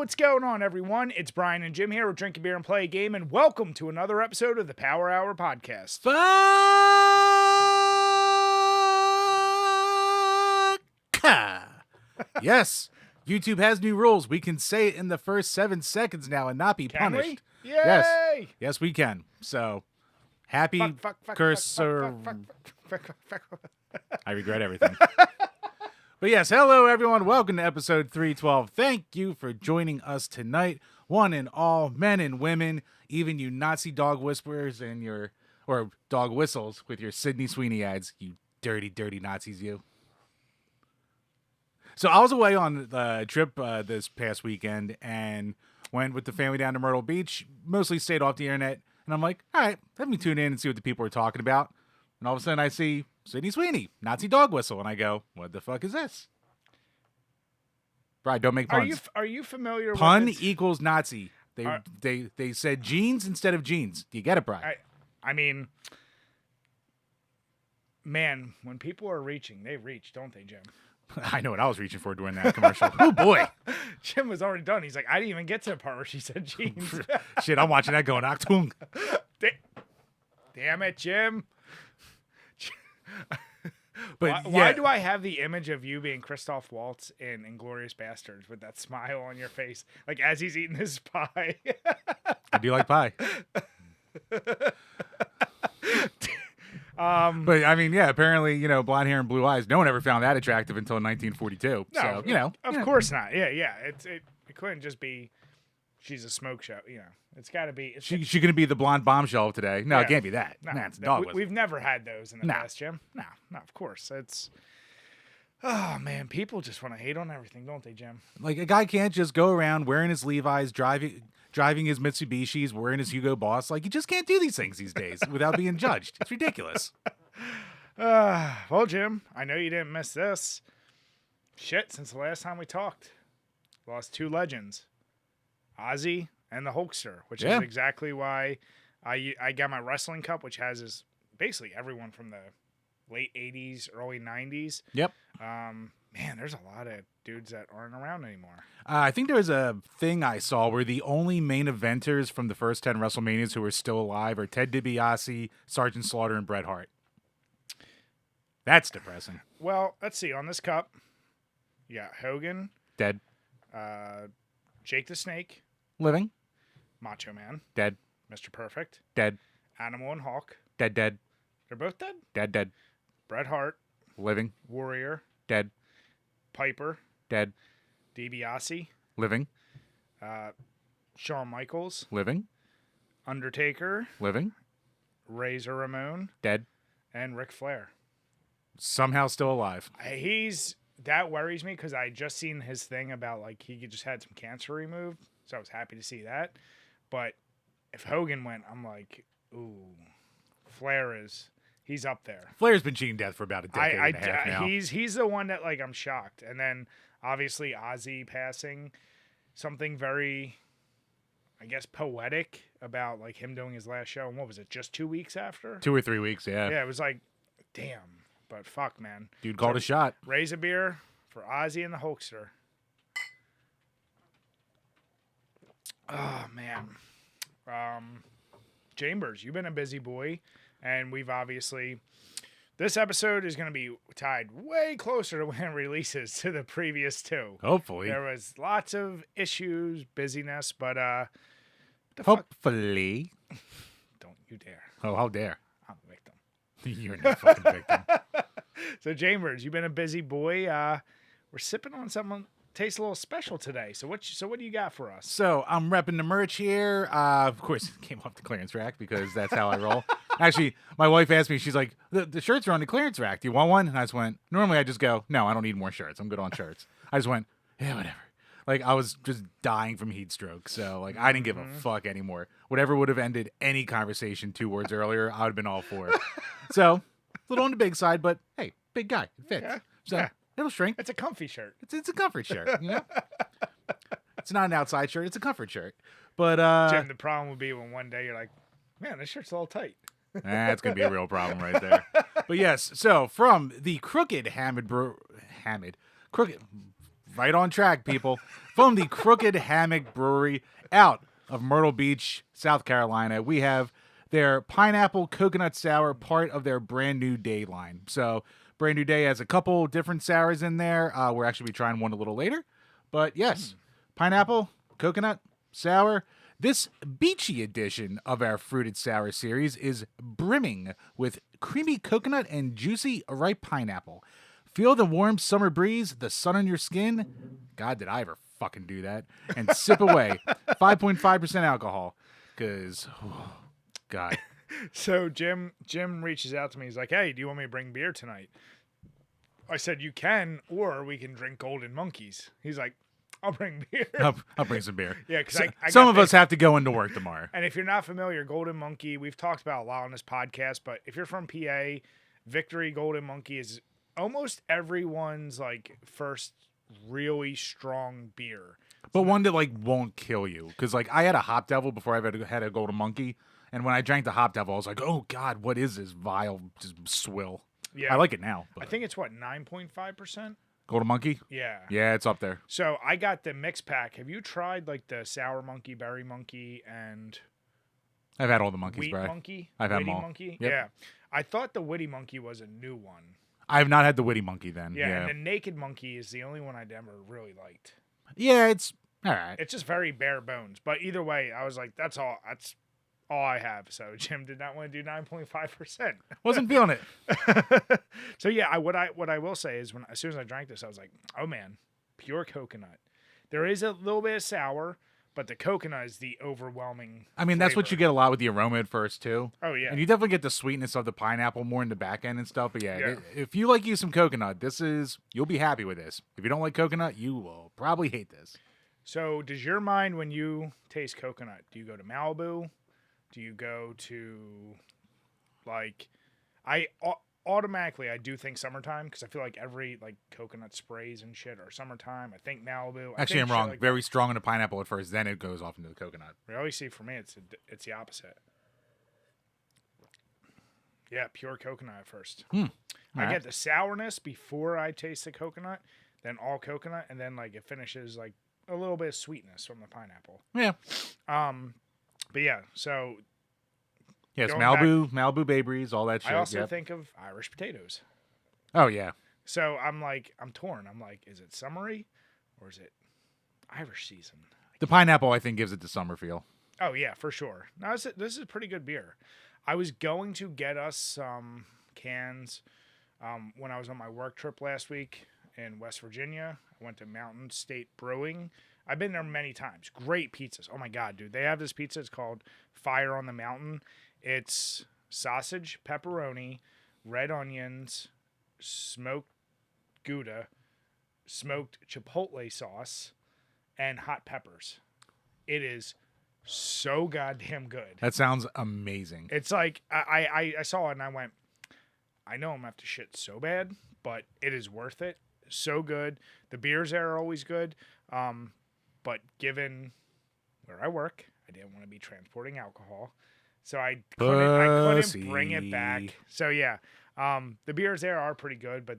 what's going on, everyone? It's Brian and Jim here with Drink a Beer and Play a Game, and welcome to another episode of the Power Hour Podcast. Yes, YouTube has new rules. We can say it in the first 7 seconds now and not be punished. We? Yay! Yes, we can. So, happy cursor. I regret everything. But yes, hello everyone. Welcome to episode 312. Thank you for joining us tonight. One and all, men and women, even you Nazi dog whisperers and or dog whistles with your Sydney Sweeney ads, you dirty, dirty Nazis, you. So I was away on the trip this past weekend and went with the family down to Myrtle Beach, mostly stayed off the internet. And I'm like, all right, let me tune in and see what the people are talking about. And all of a sudden I see Sydney Sweeney, Nazi dog whistle. And I go, what the fuck is this? Right, don't make puns. Are you familiar Pun with equals Nazi. They said jeans instead of jeans. Do you get it, Brian? I mean, man, when people are reaching, they reach, don't they, Jim? I know what I was reaching for during that commercial. Oh, boy. Jim was already done. He's like, I didn't even get to the part where she said jeans. Shit, I'm watching that going, Achtung. Damn it, Jim. But why do I have the image of you being Christoph Waltz in Inglourious Bastards with that smile on your face, like as he's eating his pie? I do like pie. But I mean, yeah, apparently, blonde hair and blue eyes. No one ever found that attractive until 1942. No, so, of course not. Yeah. It couldn't just be. She's a smoke show. It's got to be. She going to be the blonde bombshell of today? No, yeah. It can't be that. No, it's a dog. We've never had those in the past, Jim. No, of course. It's. Oh man, people just want to hate on everything, don't they, Jim? Like a guy can't just go around wearing his Levi's, driving his Mitsubishis, wearing his Hugo Boss. Like you just can't do these things these days without being judged. It's ridiculous. Well, Jim, I know you didn't miss this. Shit, since the last time we talked, lost 2 legends, Ozzy and the Hulkster, which is exactly why I got my wrestling cup, which has basically everyone from the late 80s, early 90s. Yep. Man, there's a lot of dudes that aren't around anymore. I think there was a thing I saw where the only main eventers from the first 10 WrestleManias who are still alive are Ted DiBiase, Sergeant Slaughter, and Bret Hart. That's depressing. Well, let's see. On this cup, you got Hogan. Dead. Jake the Snake. Living. Macho Man. Dead. Mr. Perfect. Dead. Animal and Hawk. Dead. They're both dead? Dead. Bret Hart. Living. Warrior. Dead. Piper. Dead. DiBiase. Living. Shawn Michaels. Living. Undertaker. Living. Razor Ramon. Dead. And Ric Flair. Somehow still alive. That worries me because I just seen his thing about like he just had some cancer removed, so I was happy to see that. But if Hogan went, I'm like, ooh, he's up there. Flair's been cheating death for about a decade and a half now. He's the one that like I'm shocked. And then obviously Ozzy passing, something very, I guess, poetic about like him doing his last show. And what was it? Just 2 weeks after? 2 or 3 weeks, yeah. Yeah, it was like, damn. But fuck, man. Dude called a shot. Raise a beer for Ozzy and the Hulkster. Oh, man. Chambers, you've been a busy boy. And we've obviously... This episode is going to be tied way closer to when it releases to the previous 2. Hopefully. There was lots of issues, busyness, but... Hopefully. Don't you dare. Oh, how dare. I'm a victim. You're no fucking victim. So, Chambers, you've been a busy boy. We're sipping on something tastes a little special today. So what do you got for us? So I'm repping the merch here. Of course, it came off the clearance rack because that's how I roll. Actually, my wife asked me, she's like, the shirts are on the clearance rack. Do you want one? And I just went, normally I just go, no, I don't need more shirts. I'm good on shirts. I just went, yeah, whatever. Like, I was just dying from heat stroke. So, like, I didn't give a fuck anymore. Whatever would have ended any conversation 2 words earlier, I would have been all for it. So, a little on the big side, but hey, big guy. It fits. Yeah. So, Yeah. it'll shrink. It's a comfy shirt. It's a comfort shirt, you know? It's not an outside shirt. It's a comfort shirt. But, Jim, the problem would be when one day you're like, man, this shirt's all tight. That's going to be a real problem right there. But yes, so from the Crooked right on track, people. From the Crooked Hammock Brewery out of Myrtle Beach, South Carolina, we have their pineapple coconut sour, part of their Brand New Day line. So Brand New Day has a couple different sours in there. We're actually be trying one a little later. But yes, pineapple, coconut, sour. This beachy edition of our fruited sour series is brimming with creamy coconut and juicy ripe pineapple. Feel the warm summer breeze, the sun on your skin. God, did I ever fucking do that? And sip away. 5.5% alcohol. Because, God. So Jim reaches out to me. He's like, hey, do you want me to bring beer tonight? I said, you can, or we can drink Golden Monkeys. He's like, I'll bring beer. I'll bring some beer. Yeah, because some of us have to go into work tomorrow. And if you're not familiar, Golden Monkey, we've talked about a lot on this podcast, but if you're from PA, Victory Golden Monkey is almost everyone's like first really strong beer. But one that like won't kill you. Because like I had a Hop Devil before I had a Golden Monkey. And when I drank the Hop Devil, I was like, oh God, what is this vile just swill? Yeah. I like it now. But. I think it's what, 9.5%? Golden Monkey? Yeah. Yeah, it's up there. So I got the mix pack. Have you tried like the Sour Monkey, Berry Monkey, and I've had all the monkeys, Wheat bro. Monkey? I've had Witty them all. Monkey? Yep. Yeah. I thought the Witty Monkey was a new one. I have not had the Witty Monkey then. Yeah, Yeah. and the Naked Monkey is the only one I'd ever really liked. Yeah, it's all right. It's just very bare bones. But either way, I was like, that's all I have. So Jim did not want to do 9.5%. Wasn't feeling it. So yeah, what I will say is as soon as I drank this, I was like, oh man, pure coconut. There is a little bit of sour, but the coconut is the overwhelming. I mean, that's what you flavor. get a lot with the aroma at first too. Oh yeah. And you definitely get the sweetness of the pineapple more in the back end and stuff. But yeah, Yeah. if you like you some coconut, you'll be happy with this. If you don't like coconut, you will probably hate this. So does your mind, when you taste coconut, do you go to Malibu? Do you go to, like, automatically I do think summertime, because I feel like every like coconut sprays and shit are summertime. I think Malibu. Actually, I'm shit wrong. like Very strong on the pineapple at first, then it goes off into the coconut. Really, see, for me, it's the opposite. Yeah, pure coconut at first. I get the sourness before I taste the coconut, then all coconut, and then like it finishes like a little bit of sweetness from the pineapple. Yeah. But yeah, so Yes, going Malibu Bay Breeze, all that shit. I also yep. think of Irish potatoes. Oh yeah. So I'm torn. I'm like, is it summery or is it Irish season? The pineapple, I think, gives it the summer feel. Oh yeah, for sure. Now this is a pretty good beer. I was going to get us some cans when I was on my work trip last week in West Virginia. I went to Mountain State Brewing. I've been there many times. Great pizzas. Oh my God, dude. They have this pizza. It's called Fire on the Mountain. It's sausage, pepperoni, red onions, smoked Gouda, smoked chipotle sauce, and hot peppers. It is so goddamn good. That sounds amazing. It's like, I saw it and I went, I know I'm going to have to shit so bad, but it is worth it. So good. The beers there are always good. But given where I work, I didn't want to be transporting alcohol. So I couldn't bring it back. So yeah, the beers there are pretty good, but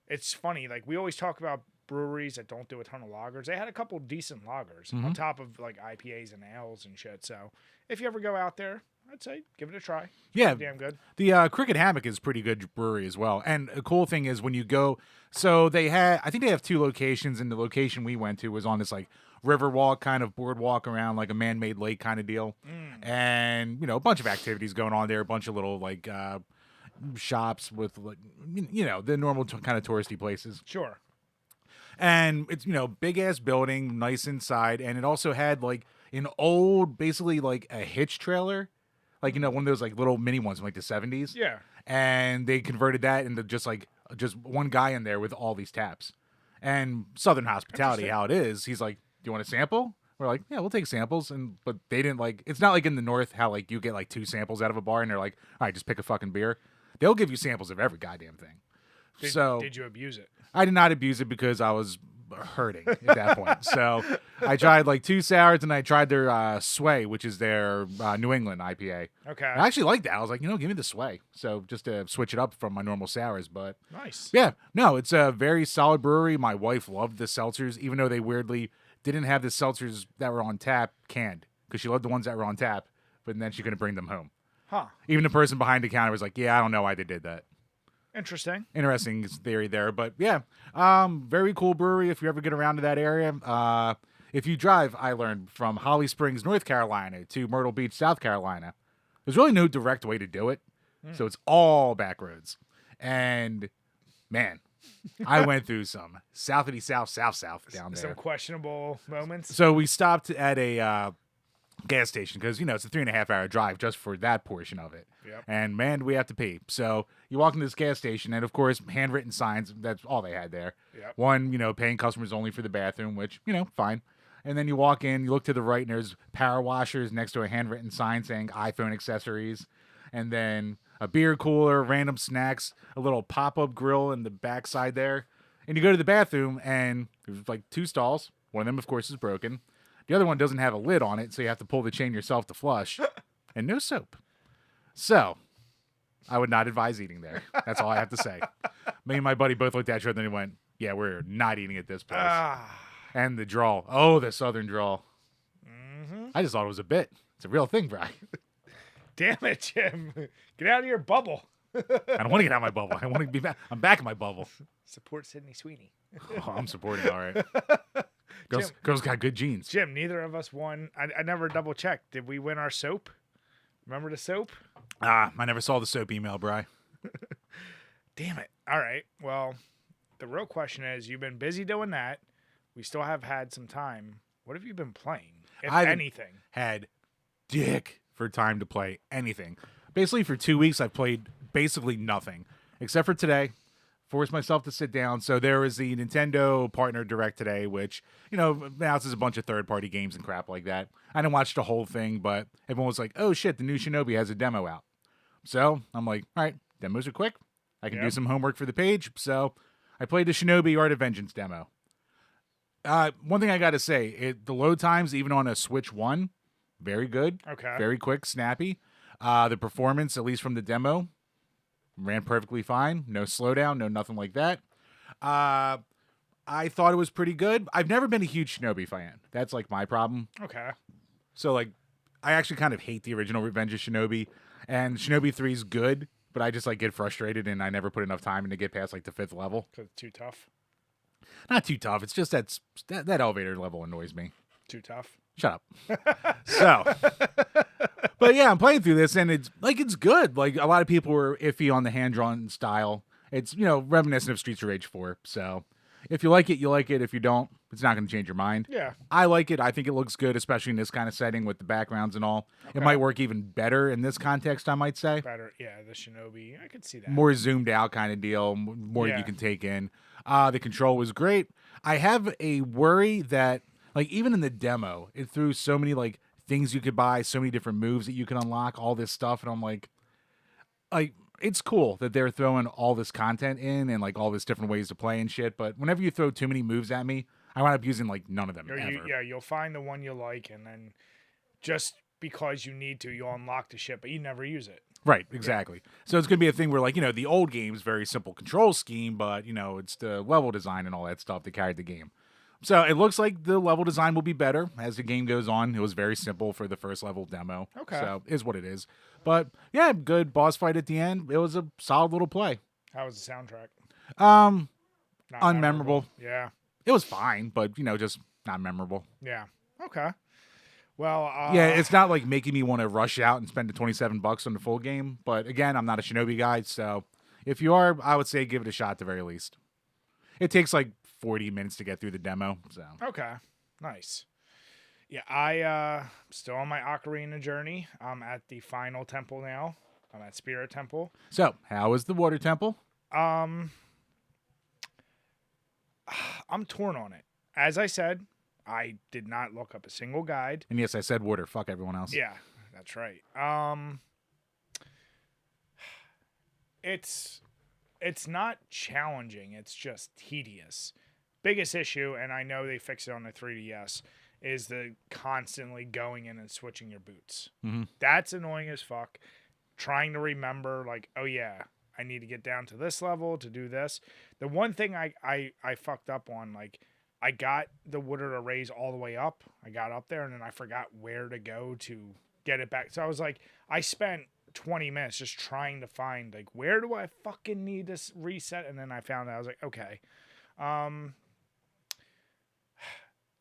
it's funny. Like we always talk about breweries that don't do a ton of lagers. They had a couple decent lagers on top of like IPAs and ales and shit. So if you ever go out there, I'd say give it a try. Yeah, damn good. The Crooked Hammock is a pretty good brewery as well. And a cool thing is when you go, so I think they have 2 locations, and the location we went to was on this like riverwalk kind of boardwalk around like a man-made lake kind of deal. And a bunch of activities going on there, a bunch of little like shops with like the normal kind of touristy places. Sure. And it's big ass building, nice inside, and it also had like an old, basically like a hitch trailer. Like, one of those like little mini ones from like the 70s. Yeah. And they converted that into just one guy in there with all these taps. And Southern hospitality, how it is, he's like, do you want a sample? We're like, yeah, we'll take samples. But they didn't it's not like in the North how like you get like 2 samples out of a bar and they're like, all right, just pick a fucking beer. They'll give you samples of every goddamn thing. Did you abuse it? I did not abuse it because I was hurting at that point. So I tried like 2 sours, and I tried their Sway, which is their New England IPA. Okay. I actually liked that. I was like, give me the Sway. So just to switch it up from my normal sours. But Nice. yeah, no, it's a very solid brewery. My wife loved the seltzers, even though they weirdly didn't have the seltzers that were on tap canned, because she loved the ones that were on tap, but then she couldn't bring them home. Huh. Even the person behind the counter was like, yeah, I don't know why they did that. Interesting theory there. But yeah, very cool brewery if you ever get around to that area. If you drive, I learned, from Holly Springs, North Carolina to Myrtle Beach, South Carolina, there's really no direct way to do it. So it's all back roads. And man, I went through some southity south down there. Some questionable moments. So we stopped at a gas station because, it's a 3.5 hour drive just for that portion of it. Yep. And man, we have to pee. So you walk into this gas station, and of course, handwritten signs. That's all they had there. Yep. One, paying customers only for the bathroom, which, fine. And then you walk in, you look to the right, and there's power washers next to a handwritten sign saying iPhone accessories. And then a beer cooler, random snacks, a little pop-up grill in the backside there. And you go to the bathroom, and there's like 2 stalls. One of them, of course, is broken. The other one doesn't have a lid on it, so you have to pull the chain yourself to flush. And no soap. So, I would not advise eating there. That's all I have to say. Me and my buddy both looked at each other and went, yeah, we're not eating at this place. And the drawl. Oh, the southern drawl. Mm-hmm. I just thought it was a bit. It's a real thing, Brian. Damn it, Jim. Get out of your bubble. I don't want to get out of my bubble. I want to be back. I'm back in my bubble. Support Sydney Sweeney. Oh, I'm supporting, all right. Girls got good genes. Jim, neither of us won. I never double checked. Did we win our soap? Remember the soap? I never saw the soap email, Bri. Damn it. All right. Well, the real question is, you've been busy doing that. We still have had some time. What have you been playing, if anything? Had dick for time to play anything. Basically, for 2 weeks, I've played basically nothing. Except for today. Forced myself to sit down. So there was the Nintendo Partner Direct today, which, announces a bunch of third-party games and crap like that. I didn't watch the whole thing, but everyone was like, oh shit, the new Shinobi has a demo out. So I'm like, all right, demos are quick. I can do some homework for the page. So I played the Shinobi Art of Vengeance demo. One thing I got to say, the load times, even on a Switch 1, very good. Okay. Very quick, snappy. The performance, at least from the demo, ran perfectly fine. No slowdown, no nothing like that. I thought it was pretty good. I've never been a huge Shinobi fan. That's like my problem. Okay. So like, I actually kind of hate the original Revenge of Shinobi, and Shinobi 3 is good, but I just like get frustrated, and I never put enough time in to get past like the 5th level. Because it's too tough. Not too tough. It's just that elevator level annoys me. Too tough. Shut up. So, but yeah, I'm playing through this, and it's good. Like, a lot of people were iffy on the hand-drawn style. It's, reminiscent of Streets of Rage 4. So, if you like it, you like it. If you don't, it's not going to change your mind. Yeah. I like it. I think it looks good, especially in this kind of setting with the backgrounds and all. Okay. It might work even better in this context, I might say. Better, yeah, the Shinobi. I could see that. More zoomed out kind of deal, more you can take in. The control was great. I have a worry that, like, even in the demo, it threw so many, like, things you could buy, so many different moves that you can unlock, all this stuff, and I'm like, it's cool that they're throwing all this content in and, like, all this different ways to play and shit, but whenever you throw too many moves at me, I wind up using, like, none of them ever. You'll find the one you like, and then just because you need to, you'll unlock the shit, but you never use it. Right, exactly. Yeah. So it's going to be a thing where, like, the old game's very simple control scheme, but, it's the level design and all that stuff that carried the game. So it looks like the level design will be better as the game goes on. It was very simple for the first level demo. Okay. So it is what it is. But, yeah, good boss fight at the end. It was a solid little play. How was the soundtrack? Not unmemorable. Yeah. It was fine, but, just not memorable. Yeah. Okay. Well, yeah, it's not like making me want to rush out and spend the $27 on the full game. But again, I'm not a Shinobi guy, so if you are, I would say give it a shot at the very least. It takes like 40 minutes to get through the demo. So okay, nice. Yeah, I still on my Ocarina journey. I'm at the final temple now. I'm at Spirit Temple. So how is the Water Temple? I'm torn on it. As I said, I did not look up a single guide. And yes, I said water. Fuck everyone else. Yeah, that's right. It's not challenging. It's just tedious. biggest issue, and I know they fixed it on the 3DS, is the constantly going in and switching your boots. Mm-hmm. That's annoying as fuck. Trying to remember, like, oh yeah, I need to get down to this level to do this. The one thing I fucked up on, like, I got the wooded arrays all the way up. I got up there, and then I forgot where to go to get it back. So I was like, I spent 20 minutes just trying to find, like, where do I fucking need this reset? And then I found out. I was like, okay.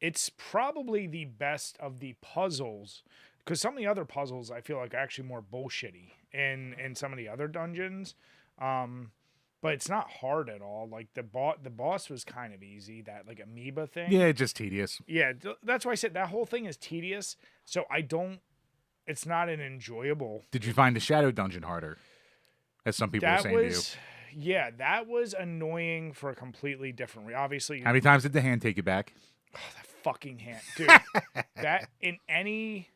It's probably the best of the puzzles, because some of the other puzzles I feel like are actually more bullshitty in some of the other dungeons. But it's not hard at all. Like the boss was kind of easy, that like amoeba thing. Yeah, just tedious. Yeah, that's why I said that whole thing is tedious. So it's not an enjoyable. Did you find the shadow dungeon harder? As some people were saying to you. Yeah, that was annoying for a completely different reason. Obviously, How many times did the hand take you back? Oh, that fucking hand, dude. That in any,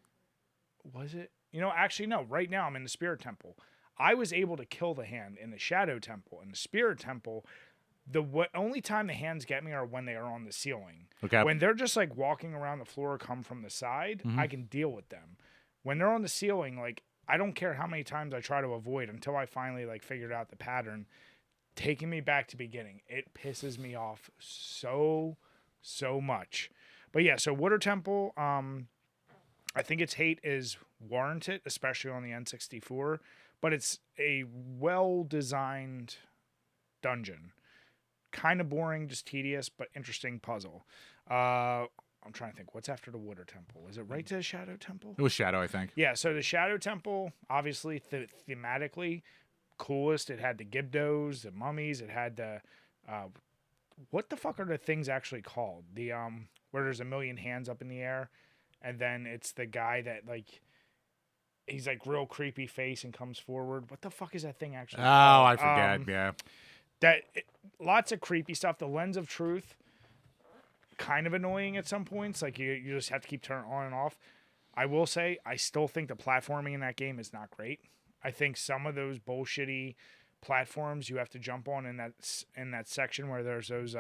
was it? Actually, no. Right now, I'm in the Spirit Temple. I was able to kill the hand in the Shadow Temple. In the Spirit Temple, only time the hands get me are when they are on the ceiling. Okay. When they're just like walking around the floor or come from the side, I can deal with them. When they're on the ceiling, like, I don't care how many times I try to avoid until I finally like figured out the pattern, taking me back to beginning. It pisses me off so much. But yeah, so Water Temple, I think its hate is warranted, especially on the N64, but it's a well-designed dungeon. Kind of boring, just tedious, but interesting puzzle. I'm trying to think, what's after the Water Temple? Is it right to the Shadow Temple? It was Shadow, I think. Yeah, so the Shadow Temple, obviously, thematically, coolest. It had the Gibdos, the mummies. It had the... what the fuck are the things actually called? The where there's a million hands up in the air, and then it's the guy that, like, he's like real creepy face and comes forward. What the fuck is that thing actually called? I forget. Yeah. Lots of creepy stuff. The Lens of Truth, kind of annoying at some points. Like you just have to keep turning on and off. I will say I still think the platforming in that game is not great. I think some of those bullshitty platforms you have to jump on in that section where there's those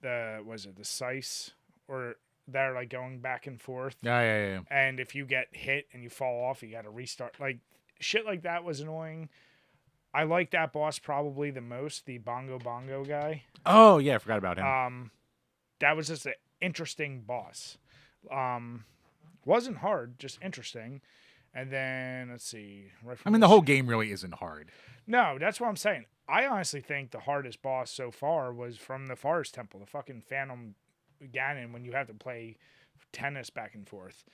the slice or they're like going back and forth. Yeah. And if you get hit and you fall off, you got to restart. Like shit like that was annoying. I like that boss probably the most, the Bongo guy. Oh yeah, I forgot about him. That was just an interesting boss. Wasn't hard, just interesting. And then let's see. The whole game really isn't hard. No, that's what I'm saying. I honestly think the hardest boss so far was from the Forest Temple, the fucking Phantom Ganon, when you have to play tennis back and forth.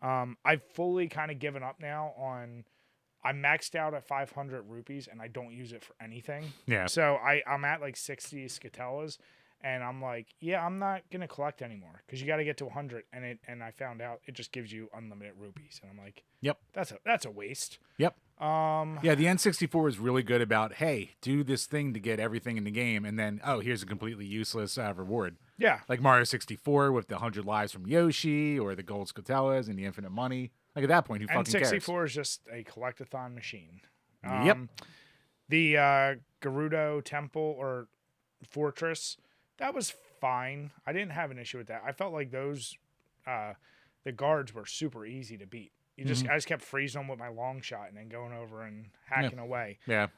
I've fully kind of given up now on. I'm maxed out at 500 rupees and I don't use it for anything. Yeah. So I'm at like 60 Skatellas. And I'm like, yeah, I'm not gonna collect anymore because you got to get to 100, and I found out it just gives you unlimited rupees, and I'm like, yep, that's a waste. Yep. Yeah, the N64 is really good about, hey, do this thing to get everything in the game, and then here's a completely useless reward. Yeah, like Mario 64 with the 100 lives from Yoshi, or the gold Skatellas and the infinite money. Like at that point, who fucking cares? N64 is just a collectathon machine. Yep. The Gerudo Temple or Fortress. That was fine. I didn't have an issue with that. I felt like those, the guards were super easy to beat. I just kept freezing them with my long shot and then going over and hacking away. Yeah.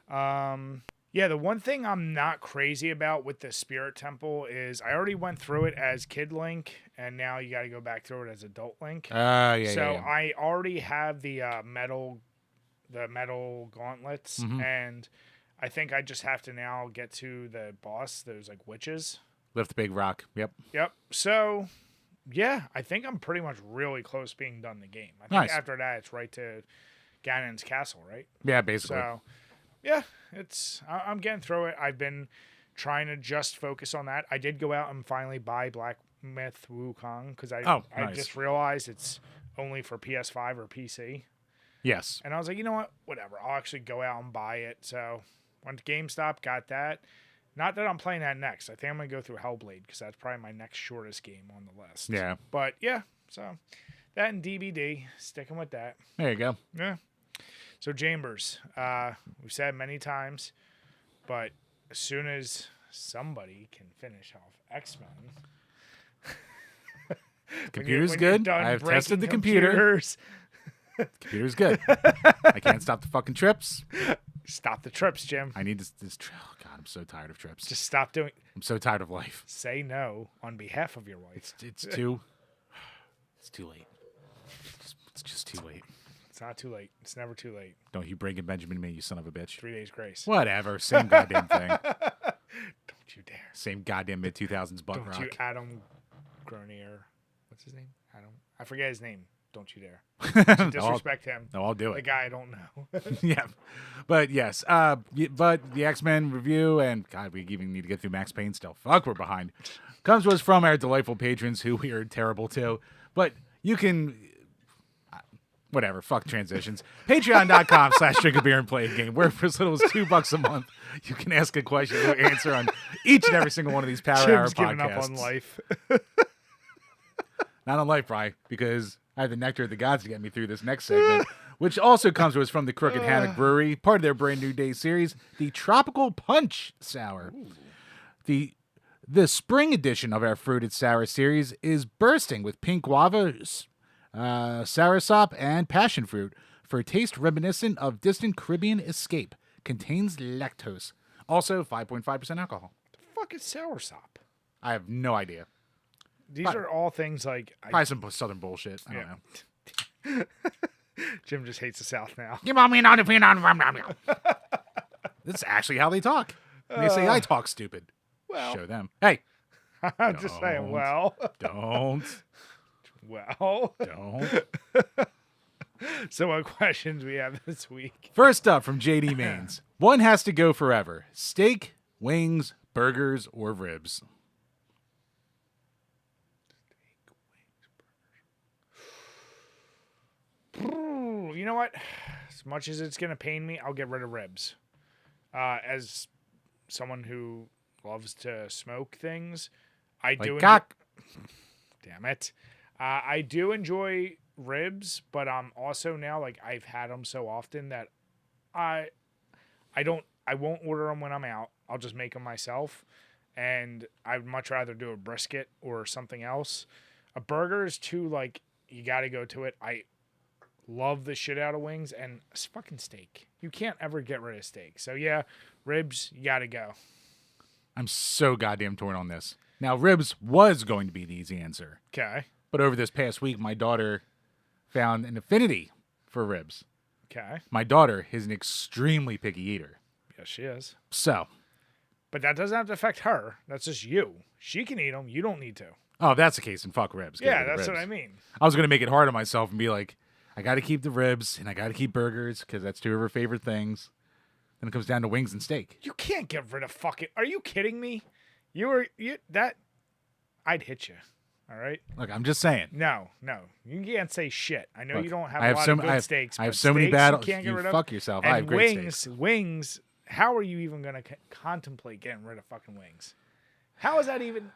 Yeah, the one thing I'm not crazy about with the Spirit Temple is I already went through it as Kid Link, and now you got to go back through it as Adult Link. Yeah. I already have the metal gauntlets, and I think I just have to now get to the boss, those like witches. Lift the big rock. Yep. So, yeah, I think I'm pretty much really close being done the game. I think nice. After that, it's right to Ganon's castle, right? Yeah, basically. So, yeah, I'm getting through it. I've been trying to just focus on that. I did go out and finally buy Black Myth Wukong because I just realized it's only for PS5 or PC. Yes. And I was like, you know what? Whatever. I'll actually go out and buy it. So, went to GameStop, got that. Not that I'm playing that next. I think I'm going to go through Hellblade because that's probably my next shortest game on the list. Yeah. But, yeah. So, that and DBD. Sticking with that. There you go. Yeah. So, Chambers. We've said many times. But as soon as somebody can finish off X-Men. Computer's good. I've tested the computer. computers. Computer's good. I can't stop the fucking trips. Stop the trips, Jim. I need this. Oh God, I'm so tired of trips. Just stop doing. I'm so tired of life. Say no on behalf of your wife. It's too. It's too late. It's just too late. It's not too late. It's never too late. Don't you bring in Benjamin to me, you son of a bitch. 3 days grace. Whatever. Same goddamn thing. Don't you dare. Same goddamn mid 2000s butt Don't rock. you, Adam Grenier. What's his name? Adam. I forget his name. Don't you dare. Don't you disrespect him. No, I'll do it. The guy I don't know. Yeah. But yes. But the X-Men review, and God, we even need to get through Max Payne still. Fuck, we're behind. Comes to us from our delightful patrons who we are terrible to. But you can. Whatever, fuck transitions. Patreon.com/DrinkABeerandPlayAGame, where for as little as $2 a month, you can ask a question or answer on each and every single one of these Power Hour Jim's podcasts. giving up on life. Not on life, Bri, because I have the nectar of the gods to get me through this next segment, which also comes to us from the Crooked Hammock Brewery, part of their brand new day series, the Tropical Punch Sour. Ooh. The spring edition of our fruited sour series is bursting with pink guava, soursop, and passion fruit for a taste reminiscent of distant Caribbean escape. Contains lactose. Also 5.5% alcohol. The fuck is soursop? I have no idea. These are all things like... Probably some southern bullshit. I don't know. Jim just hates the South now. That's actually how they talk. They say I talk stupid. Well, show them. Hey. I'm just saying, well. Don't. Well. Don't. So what questions we have this week? First up from JD Mains. One has to go forever. Steak, wings, burgers, or ribs? You know what? As much as it's going to pain me, I'll get rid of ribs. As someone who loves to smoke things, I do. Cock. Damn it. I do enjoy ribs, but also now, like, I've had them so often that I won't order them when I'm out. I'll just make them myself, and I'd much rather do a brisket or something else. A burger is too, like, you got to go to it. I love the shit out of wings, and it's fucking steak. You can't ever get rid of steak. So yeah, ribs, you got to go. I'm so goddamn torn on this. Now, ribs was going to be the easy answer. Okay. But over this past week, my daughter found an affinity for ribs. Okay. My daughter is an extremely picky eater. Yes, she is. So. But that doesn't have to affect her. That's just you. She can eat them. You don't need to. Oh, if that's the case, then fuck ribs. Yeah, that's what I mean. I was going to make it hard on myself and be like, I got to keep the ribs and I got to keep burgers because that's two of her favorite things. Then it comes down to wings and steak. You can't get rid of fucking... Are you kidding me? I'd hit you. All right? Look, I'm just saying. No. You can't say shit. I know. Look, you don't have a lot of good steaks. I have so many battles. You can't get rid of. Fuck yourself. And I have great steaks. Wings. How are you even going to contemplate getting rid of fucking wings? How is that even...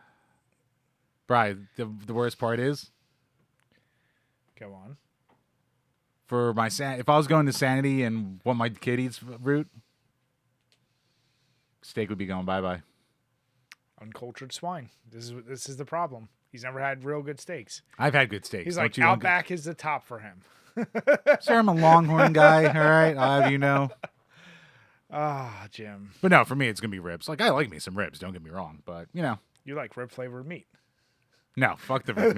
Brian, the worst part is... Go on. For my if I was going to sanity and what my kid eats route, steak would be going bye-bye. Uncultured swine. This is the problem. He's never had real good steaks. I've had good steaks. He's like, Outback is the top for him. Sir, I'm a Longhorn guy, all right? I'll have you know. Ah, Jim. But no, for me, it's going to be ribs. Like, I like me some ribs, don't get me wrong. But, you know. You like rib-flavored meat. No, fuck the rib.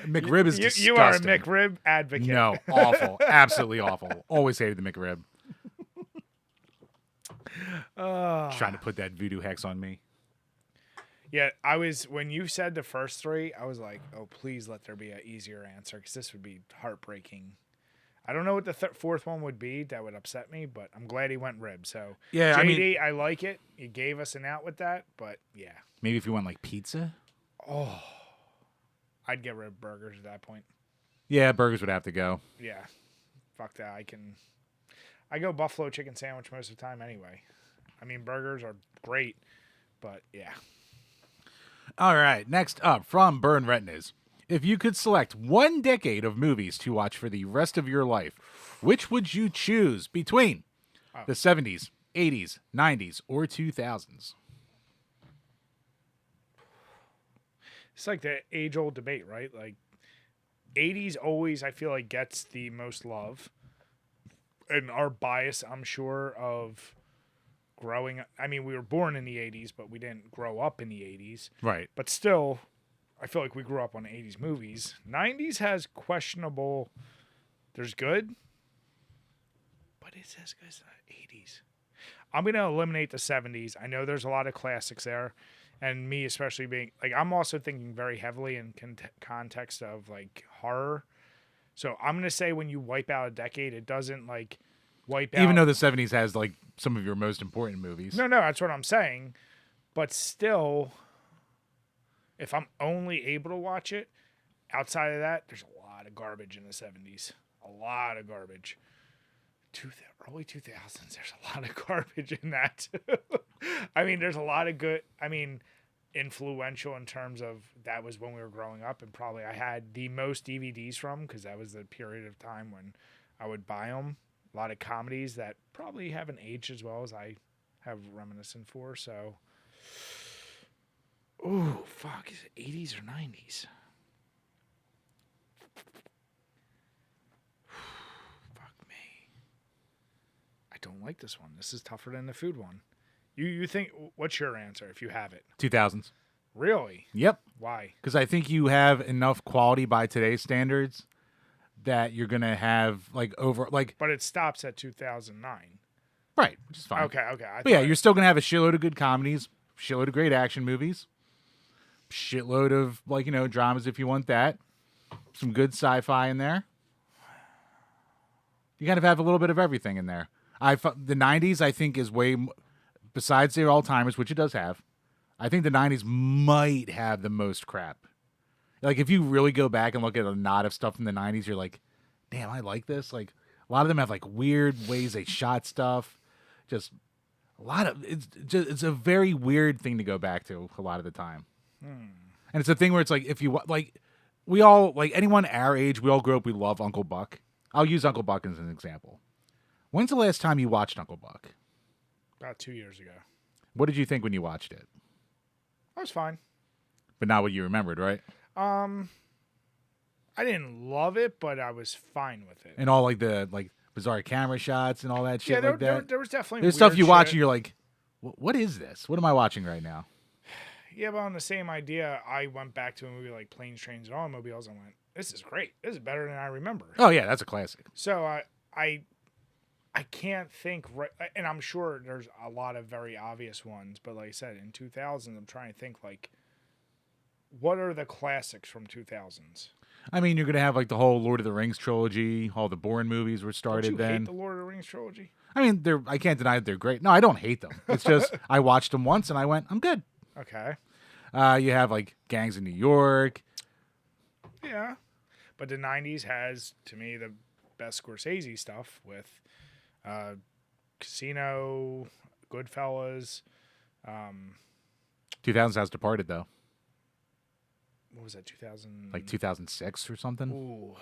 McRib is disgusting. You are a McRib advocate. No, awful. Absolutely awful. Always hated the McRib. Trying to put that voodoo hex on me. Yeah, when you said the first three, I was like, oh, please let there be an easier answer because this would be heartbreaking. I don't know what the fourth one would be that would upset me, but I'm glad he went rib. So, yeah, JD, I like it. You gave us an out with that, but yeah. Maybe if you went like pizza? Oh, I'd get rid of burgers at that point. Yeah, burgers would have to go. Yeah, fuck that. I go buffalo chicken sandwich most of the time anyway. I mean, burgers are great, but yeah. All right, next up from Burn Retinas. If you could select one decade of movies to watch for the rest of your life, which would you choose between the 70s, 80s, 90s, or 2000s? It's like the age-old debate, right? Like 80s always, I feel like, gets the most love. And our bias, I'm sure, of growing. I mean, we were born in the 80s, but we didn't grow up in the 80s. Right. But still, I feel like we grew up on 80s movies. 90s has questionable. There's good, but it's as good as the 80s. I'm going to eliminate the 70s. I know there's a lot of classics there. And me especially being, like, I'm also thinking very heavily in context of, like, horror. So I'm going to say when you wipe out a decade, it doesn't, like, wipe out. Even though the 70s has, like, some of your most important movies. No, that's what I'm saying. But still, if I'm only able to watch it, outside of that, there's a lot of garbage in the 70s. A lot of garbage. Early 2000s, there's a lot of garbage in that. I mean, there's a lot of good, influential in terms of that was when we were growing up, and probably I had the most DVDs from, because that was the period of time when I would buy them. A lot of comedies that probably haven't aged as well as I have reminiscent for. So, ooh, fuck, is it 80s or 90s? Fuck me. I don't like this one. This is tougher than the food one. You think, what's your answer if you have it? 2000s. Really? Yep. Why? Because I think you have enough quality by today's standards that you're going to have, like, over, like... But it stops at 2009. Right, which is fine. Okay. But yeah, you're still going to have a shitload of good comedies, shitload of great action movies, shitload of, like, dramas if you want that, some good sci-fi in there. You kind of have a little bit of everything in there. The 90s, I think, is way... Besides their all-timers, which it does have, I think the 90s might have the most crap. Like, if you really go back and look at a lot of stuff from the 90s, you're like, damn, I like this. Like, a lot of them have, like, weird ways they shot stuff. Just a lot of... It's a very weird thing to go back to a lot of the time. And it's a thing where it's like, if you... Like, we all... Like, anyone our age, we all grew up, we love Uncle Buck. I'll use Uncle Buck as an example. When's the last time you watched Uncle Buck? About 2 years ago. What did you think when you watched it? I was fine. But not what you remembered, right? I didn't love it, but I was fine with it. And all, like, the bizarre camera shots and all that shit like that. There was definitely There's weird stuff you watch shit. and you're like, what is this? What am I watching right now? Yeah, but on the same idea, I went back to a movie like Planes, Trains, and Automobiles and went, this is great. This is better than I remember. Oh, yeah, that's a classic. So I can't think, right, and I'm sure there's a lot of very obvious ones, but like I said, in 2000, I'm trying to think, like, what are the classics from 2000s? I mean, you're going to have, like, the whole Lord of the Rings trilogy, all the Bourne movies were started Don't you then. hate the Lord of the Rings trilogy? I mean, I can't deny that they're great. No, I don't hate them. It's just, I watched them once and I went, I'm good. Okay. You have, like, Gangs in New York. Yeah. But the 90s has, to me, the best Scorsese stuff with Casino, Goodfellas. 2000s has Departed, though. What was that, 2000? Like 2006 or something. Ooh.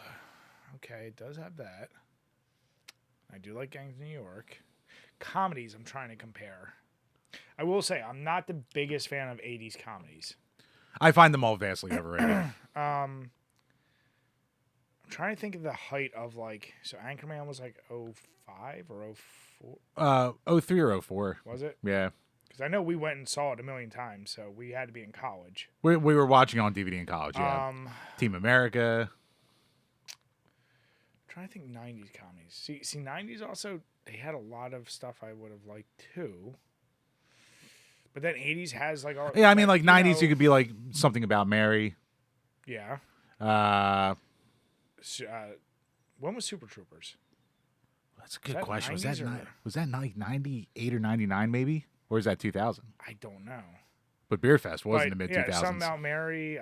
Okay, it does have that. I do like Gangs in New York. Comedies, I'm trying to compare. I will say, I'm not the biggest fan of 80s comedies. I find them all vastly overrated. I'm trying to think of the height of, like, so Anchorman was like 05 or 04? 03 or 04. Was it? Yeah. Because I know we went and saw it a million times, so we had to be in college. We were watching on DVD in college, yeah. Team America. I'm trying to think 90s comedies. See, 90s also, they had a lot of stuff I would have liked too. But then 80s has, like... all. Yeah, I mean, like 90s, you could be like Something About Mary. Yeah. When was Super Troopers? That's a good question. Was that that like 98 or 99 maybe? Or is that 2000? I don't know. But Beer Fest was in the mid 2000s. Yeah, Something About Mary,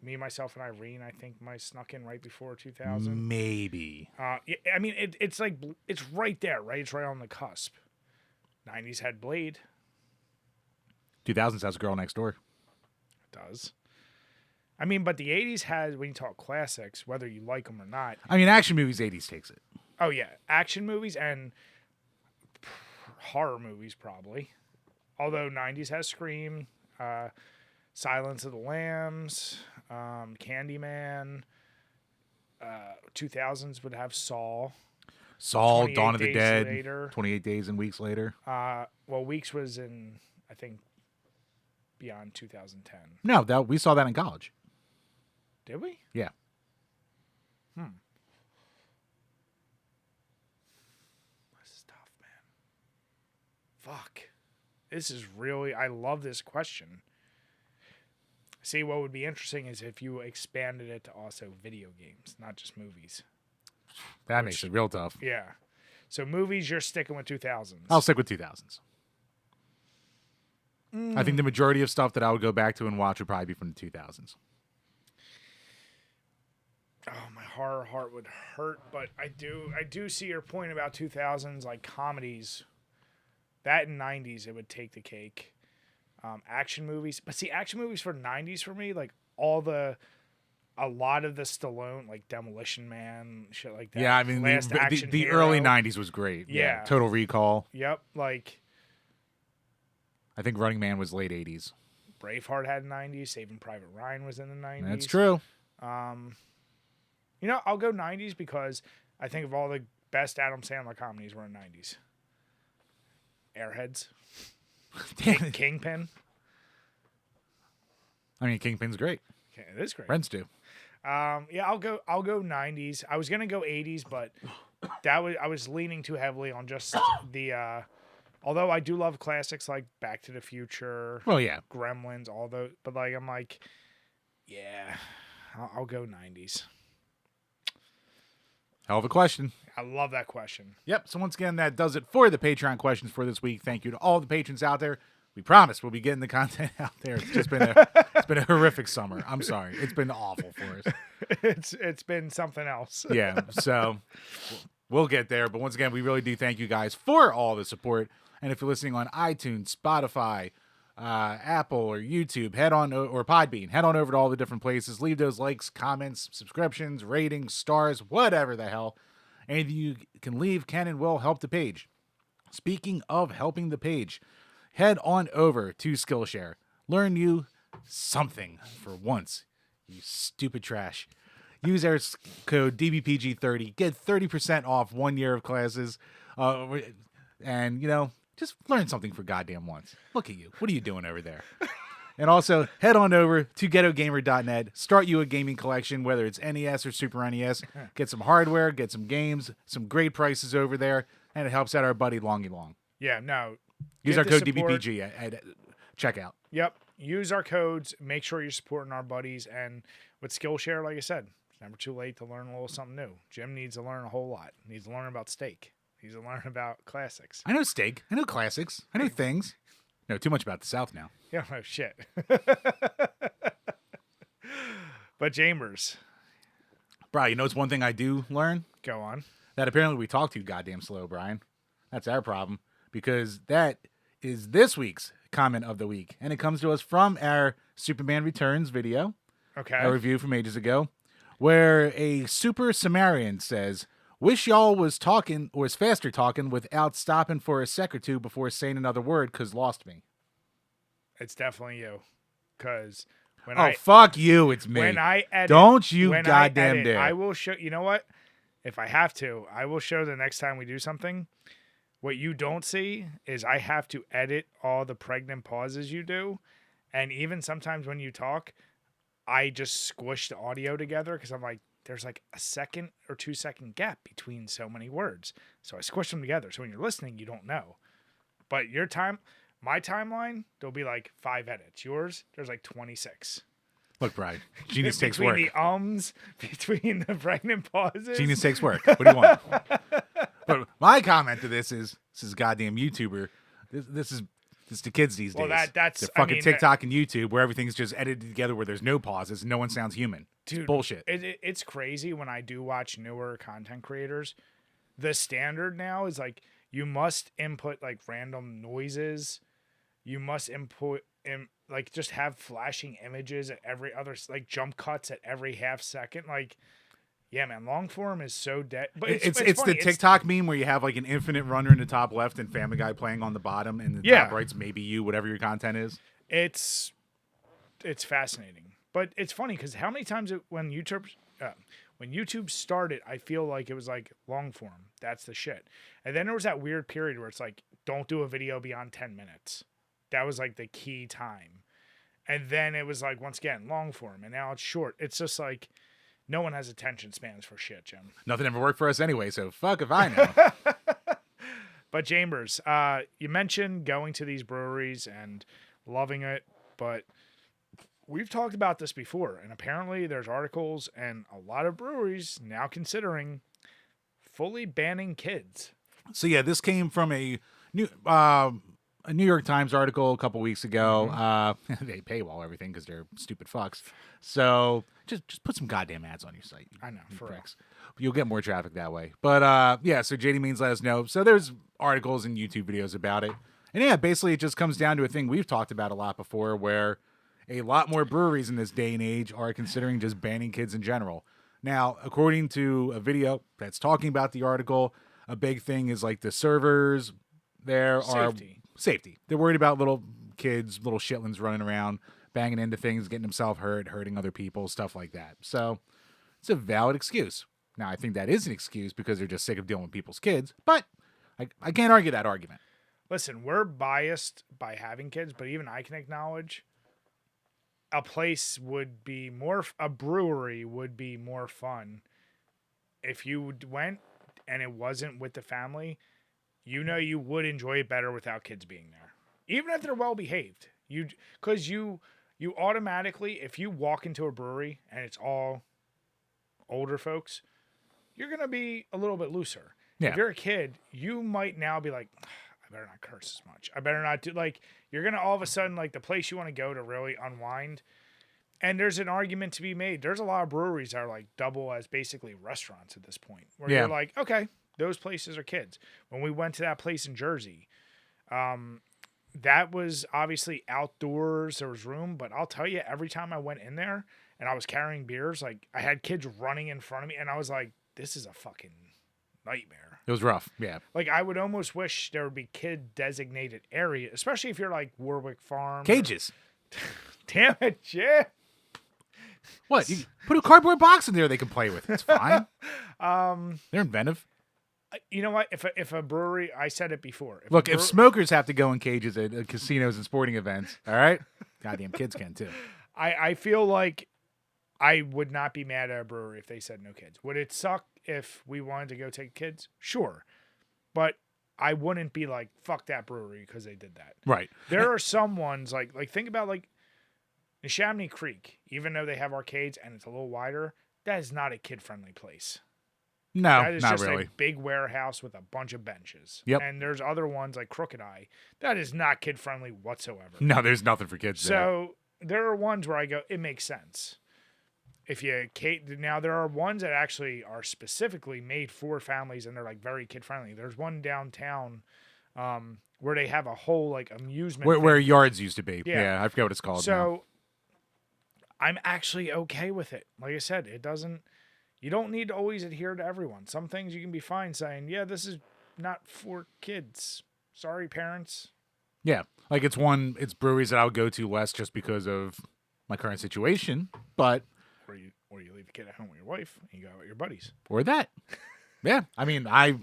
Me, Myself, and Irene, I think might snuck in right before 2000. Maybe. I mean, it's like, it's right there, right? It's right on the cusp. 90s had Blade. 2000s has Girl Next Door. It does. I mean, but the 80s has, when you talk classics, whether you like them or not. I mean, action movies, 80s takes it. Oh, yeah. Action movies and horror movies, probably. Although 90s has Scream. Silence of the Lambs, Candyman. 2000s would have Saw. Saw, 28 Dawn of the Days Dead, Later. 28 Days and Weeks Later. Well, Weeks was in, I think, beyond 2010. No, we saw that in college. Did we? Yeah. This is tough, man. Fuck. This is really, I love this question. See, what would be interesting is if you expanded it to also video games, not just movies. That makes it real tough. Yeah. So movies, you're sticking with 2000s. I'll stick with 2000s. I think the majority of stuff that I would go back to and watch would probably be from the 2000s. Oh, my horror heart would hurt, but I do see your point about 2000s, like comedies. That in 90s, it would take the cake. Action movies. But see, action movies for 90s for me, like a lot of the Stallone, like Demolition Man, shit like that. Yeah, I mean, the early 90s was great. Yeah. Total Recall. Yep, like I think Running Man was late 80s. Braveheart had 90s. Saving Private Ryan was in the 90s. That's true. You know, I'll go 90s because I think of all the best Adam Sandler comedies were in 90s. Airheads. Kingpin. I mean, Kingpin's great. Okay, it is great. Friends do. Yeah, I'll go 90s. I was gonna go 80s, but I was leaning too heavily on just the. Although I do love classics like Back to the Future. Well, yeah. Gremlins, all those, but like I'm like, yeah, I'll go 90s. Hell of a question. I love that question. Yep. So once again, that does it for the Patreon questions for this week. Thank you to all the patrons out there. We promise we'll be getting the content out there. It's just been a horrific summer. I'm sorry. It's been awful for us. It's been something else. Yeah. So we'll get there. But once again, we really do thank you guys for all the support. And if you're listening on iTunes, Spotify, Apple, or YouTube, or Podbean, head on over to all the different places. Leave those likes, comments, subscriptions, ratings, stars, whatever the hell. Anything you can leave can and will help the page. Speaking of helping the page, head on over to Skillshare. Learn you something for once, you stupid trash. Use our code DBPG30. Get 30% off 1 year of classes. And, just learn something for goddamn once. Look at you. What are you doing over there? And also, head on over to GhettoGamer.net. Start you a gaming collection, whether it's NES or Super NES. Get some hardware, get some games, some great prices over there, and it helps out our buddy Longy Long. Yeah, no. Use our code DBPG at checkout. Yep. Use our codes. Make sure you're supporting our buddies. And with Skillshare, like I said, it's never too late to learn a little something new. Jim needs to learn a whole lot. He needs to learn about steak. He needs to learn about classics. I know steak. I know classics. I know things. No, too much about the South now. Yeah, no shit. But Jamers. Brian, it's one thing I do learn? Go on. That apparently we talk too goddamn slow, Brian. That's our problem. Because that is this week's comment of the week. And it comes to us from our Superman Returns video. Okay. A review from ages ago. Where a Super Sumerian says, wish y'all was faster talking without stopping for a sec or two before saying another word, because lost me. It's definitely you. Because fuck you, it's me. When I edit, don't you goddamn dare. I will show, you know what? If I have to, I will show the next time we do something. What you don't see is I have to edit all the pregnant pauses you do. And even sometimes when you talk, I just squish the audio together because I'm like, there's like a 2 or 2 second gap between so many words. So I squish them together. So when you're listening, you don't know. But my timeline, there'll be like 5 edits. Yours, there's like 26. Look, Brian, genius takes work. Between the ums, between the pregnant pauses. Genius takes work. What do you want? But my comment to this is a goddamn YouTuber. This is the kids these days. Well, that's the fucking TikTok and YouTube where everything's just edited together where there's no pauses and no one sounds human. Dude, it's bullshit. It's crazy when I do watch newer content creators. The standard now is like you must input like random noises. You must input like just have flashing images at every other, like jump cuts at every half second. Like, yeah, man, long form is so dead. But it's the TikTok meme where you have like an infinite runner in the top left and Family Guy playing on the bottom, and the top right's maybe you, whatever your content is. it's fascinating. But it's funny because how many times when YouTube started, I feel like it was like long form. That's the shit. And then there was that weird period where it's like, don't do a video beyond 10 minutes. That was like the key time. And then it was like, once again, long form. And now it's short. It's just like, no one has attention spans for shit, Jim. Nothing ever worked for us anyway, so fuck if I know. But Chambers, you mentioned going to these breweries and loving it, but we've talked about this before, and apparently there's articles and a lot of breweries now considering fully banning kids. So yeah, this came from a New York Times article a couple weeks ago. They paywall everything because they're stupid fucks. So just put some goddamn ads on your site. I know, for real. You'll get more traffic that way. But yeah, so JD Means let us know. So there's articles and YouTube videos about it. And yeah, basically it just comes down to a thing we've talked about a lot before where a lot more breweries in this day and age are considering just banning kids in general. Now, according to a video that's talking about the article, a big thing is like the servers there are safety. They're worried about little kids, little shitlins running around, banging into things, getting themselves hurt, hurting other people, stuff like that. So it's a valid excuse. Now, I think that is an excuse because they're just sick of dealing with people's kids, but I can't argue that argument. Listen, we're biased by having kids, but even I can acknowledge a brewery would be more fun if you went and it wasn't with the family. You would enjoy it better without kids being there, even if they're well behaved. Because you automatically, if you walk into a brewery and it's all older folks, you're gonna be a little bit looser. Yeah. If you're a kid, you might now be like, I better not curse as much. I better not do, like, you're going to all of a sudden, like, the place you want to go to really unwind. And there's an argument to be made. There's a lot of breweries that are like double as basically restaurants at this point where you're like, okay, those places are kids. When we went to that place in Jersey, that was obviously outdoors. There was room, but I'll tell you, every time I went in there and I was carrying beers, like I had kids running in front of me and I was like, this is a fucking nightmare. It was rough. Yeah. Like I would almost wish there would be kid designated area, especially if you're like Warwick Farm. Cages. Damn it, Jim. What? You put a cardboard box in there they can play with. It's fine. They're inventive. You know what? If a brewery, I said it before. If smokers have to go in cages at casinos and sporting events, all right? Goddamn kids can too. I feel like I would not be mad at a brewery if they said no kids. Would it suck if we wanted to go take kids? Sure. But I wouldn't be like, fuck that brewery because they did that. Right. There are some ones, like think about like Neshaminy Creek, even though they have arcades and it's a little wider, that is not a kid-friendly place. No, that is not just really. a big warehouse with a bunch of benches. Yep. And there's other ones like Crooked Eye. That is not kid-friendly whatsoever. No, there's nothing for kids there. So there are ones where I go, it makes sense. Now there are ones that actually are specifically made for families and they're like very kid-friendly. There's one downtown where they have a whole like amusement where yards used to be. Yeah, I forget what it's called. So I'm actually okay with it. Like I said, you don't need to always adhere to everyone. Some things you can be fine saying, yeah, this is not for kids. Sorry, parents. Yeah. Like it's breweries that I would go to less just because of my current situation, but or you leave the kid at home with your wife and you go out with your buddies. Or that. Yeah. I mean, I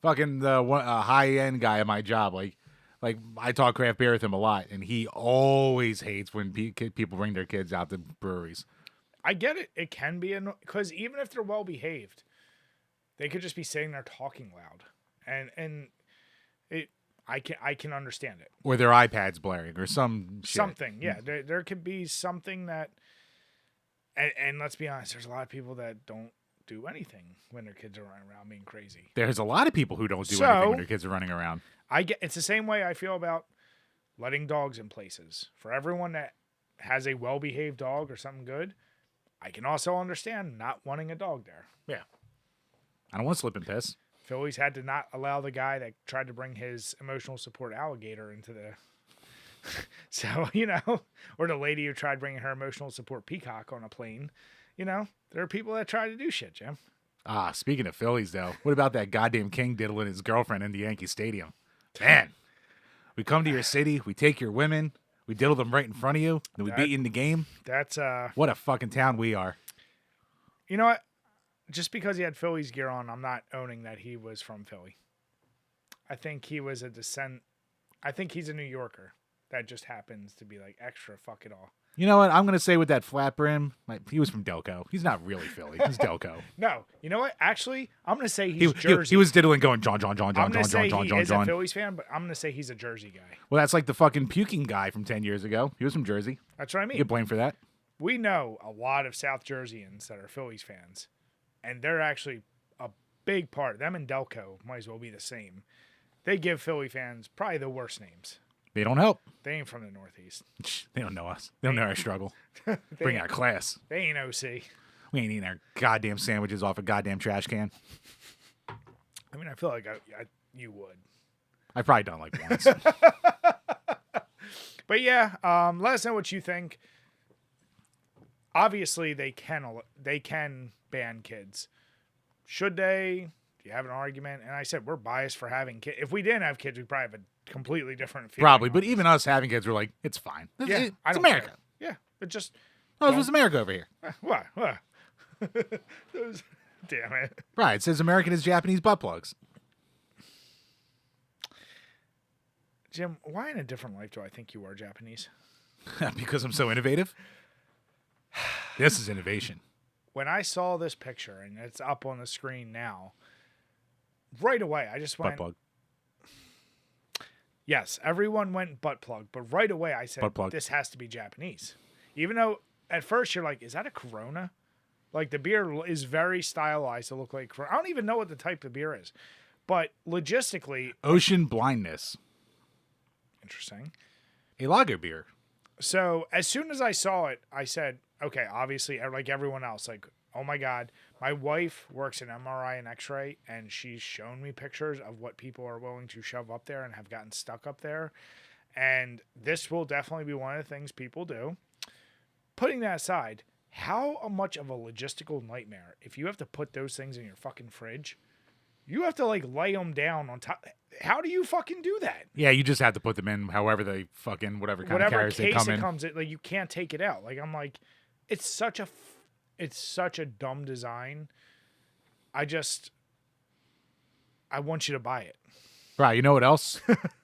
fucking the high-end guy at my job, like I talk craft beer with him a lot, and he always hates when people bring their kids out to breweries. I get it. It can be because even if they're well behaved, they could just be sitting there talking loud, and I can understand it. Or their iPads blaring, or something. Yeah, there could be something that, and let's be honest, there's a lot of people that don't do anything when their kids are running around being crazy. There's a lot of people who don't do anything when their kids are running around. It's the same way I feel about letting dogs in places. For everyone that has a well-behaved dog or something good, I can also understand not wanting a dog there. Yeah. I don't want to slip and piss. Phillies had to not allow the guy that tried to bring his emotional support alligator into the... So, or the lady who tried bringing her emotional support peacock on a plane. There are people that try to do shit, Jim. Speaking of Phillies, though, what about that goddamn king diddling his girlfriend in the Yankee Stadium? Man, we come to your city, we take your women, We diddled them right in front of you. Then we beat you in the game. That's What a fucking town we are. You know what? Just because he had Phillies gear on, I'm not owning that he was from Philly. I think he was a descent. I think he's a New Yorker that just happens to be like extra fuck it all. You know what? I'm going to say with that flat brim, like, he was from Delco. He's not really Philly. He's Delco. No. You know what? Actually, I'm going to say he's Jersey. He was diddling going John. I'm going to say he is a Phillies fan, but I'm going to say he's a Jersey guy. Well, that's like the fucking puking guy from 10 years ago. He was from Jersey. That's what I mean. You get blamed for that. We know a lot of South Jerseyans that are Phillies fans, and they're actually a big part. Them and Delco might as well be the same. They give Philly fans probably the worst names. They don't help. They ain't from the Northeast. They don't know us. They don't know our struggle. Bring our class. They ain't OC. We ain't eating our goddamn sandwiches off a goddamn trash can. I mean, I feel like you would. I've probably done like once. But yeah, let us know what you think. Obviously, they can ban kids. Should they? Do you have an argument? And I said we're biased for having kids. If we didn't have kids, we'd probably have a completely different feeling. Probably, but even us having kids, we're like, it's fine. It's America. Care. Yeah, but just it was America over here. What? Damn it! Right, it says American is Japanese butt plugs. Jim, why in a different life do I think you are Japanese? Because I'm so innovative. This is innovation. When I saw this picture, and it's up on the screen now, right away I just went... Butt plug. Yes, everyone went butt plug, but right away I said, this has to be Japanese. Even though at first you're like, is that a Corona? Like, the beer is very stylized to look like Corona. I don't even know what the type of beer is. But logistically... Ocean Blindness. Interesting. A lager beer. So as soon as I saw it, I said, okay, obviously, like everyone else, like, oh my God, my wife works in MRI and X-ray, and she's shown me pictures of what people are willing to shove up there and have gotten stuck up there. And this will definitely be one of the things people do. Putting that aside, how much of a logistical nightmare if you have to put those things in your fucking fridge? You have to like lay them down on top. How do you fucking do that? Yeah, you just have to put them in however they fucking whatever kind of carriers they come in. Whatever case it comes in, like you can't take it out. Like I'm like, it's such a dumb design. I want you to buy it. Right. You know what else?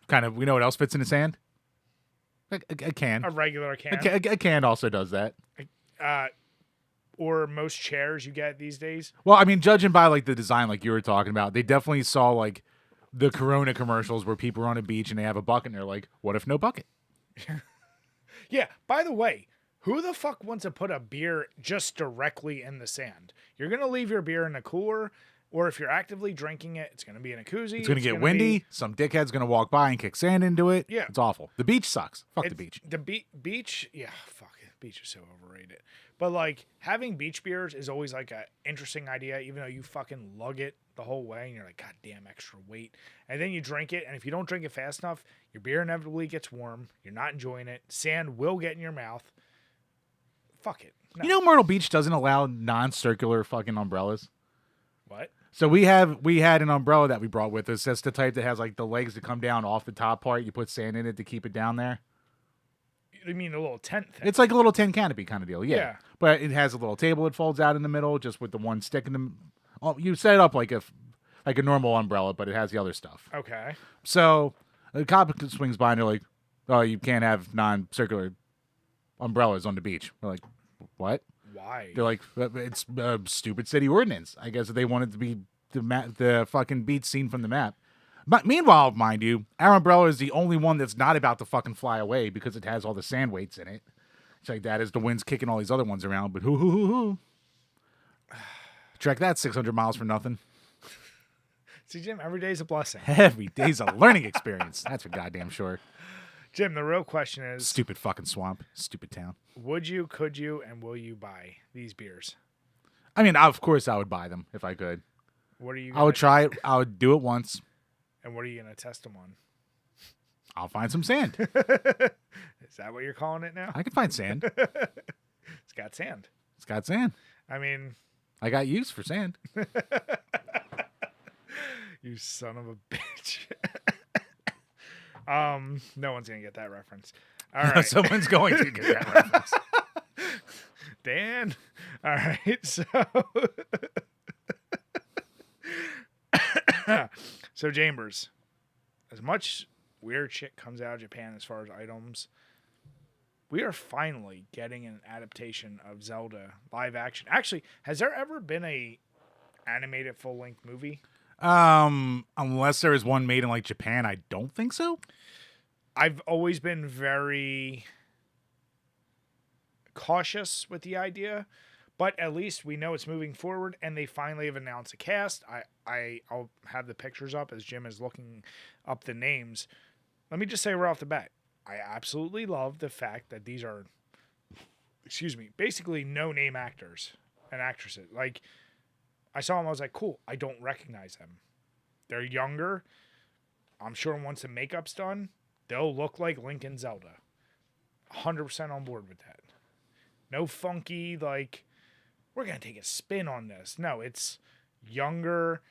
We know what else fits in his hand? A can. A regular can. A can also does that. Or most chairs you get these days. Well, I mean, judging by like the design, like you were talking about, they definitely saw like the Corona commercials where people are on a beach and they have a bucket and they're like, "What if no bucket?" Yeah. By the way, who the fuck wants to put a beer just directly in the sand? You're gonna leave your beer in a cooler, or if you're actively drinking it, it's gonna be in a koozie. It's gonna get windy. Some dickhead's gonna walk by and kick sand into it. Yeah, it's awful. The beach sucks. Fuck the beach. The beach, yeah, fuck it. Beach is so overrated. But like having beach beers is always like a interesting idea, even though you fucking lug it the whole way and you're like, God damn, extra weight. And then you drink it, and if you don't drink it fast enough, your beer inevitably gets warm. You're not enjoying it. Sand will get in your mouth. Fuck it. No. You know, Myrtle Beach doesn't allow non-circular fucking umbrellas. What? So we had an umbrella that we brought with us. That's the type that has like the legs that come down off the top part. You put sand in it to keep it down there. You mean a little tent thing? It's like a little tin canopy kind of deal, yeah. But it has a little table that folds out in the middle, just with the one stick in the. Oh, you set it up like a normal umbrella, but it has the other stuff. Okay. So the cop swings by and they're like, "Oh, you can't have non-circular umbrellas on the beach." We're like, "What? Why?" They're like, "It's a stupid city ordinance." I guess they wanted to be the fucking beach scene from the map. But meanwhile, mind you, our umbrella is the only one that's not about to fucking fly away because it has all the sand weights in it. It's like that as the wind's kicking all these other ones around. But hoo. Trek that 600 miles for nothing. See, Jim, every day's a blessing. Every day's a learning experience. That's for goddamn sure. Jim, the real question is... Stupid fucking swamp. Stupid town. Would you, could you, and will you buy these beers? I mean, of course I would buy them if I could. What are you? I would try it. I would do it once. And what are you going to test them on? I'll find some sand. Is that what you're calling it now? I can find sand. It's got sand. It's got sand. I mean... I got use for sand. You son of a bitch. No one's going to get that reference. All right. Someone's going to get that reference. Dan. All right. So Chambers, as much weird shit comes out of Japan as far as items, we are finally getting an adaptation of Zelda live action. Actually, has there ever been a animated full-length movie? Unless there is one made in like Japan, I don't think so. I've always been very cautious with the idea, but at least we know it's moving forward, and they finally have announced a cast. I'll have the pictures up as Jim is looking up the names. Let me just say right off the bat, I absolutely love the fact that these are, basically no-name actors and actresses. Like, I saw them, I was like, cool, I don't recognize them. They're younger. I'm sure once the makeup's done, they'll look like Link and Zelda. 100% on board with that. No funky, like, we're going to take a spin on this. No, it's younger,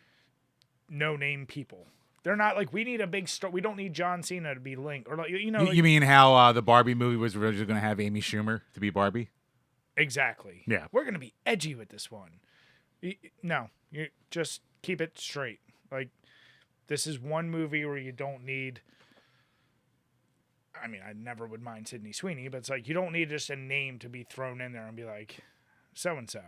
no-name people. They're not like, we need a big star. We don't need John Cena to be Link. Or, like, you mean how the Barbie movie was originally going to have Amy Schumer to be Barbie? Exactly. Yeah. We're going to be edgy with this one. No, you just keep it straight. Like, this is one movie where you don't need... I mean, I never would mind Sydney Sweeney, but it's like, you don't need just a name to be thrown in there and be like, so-and-so.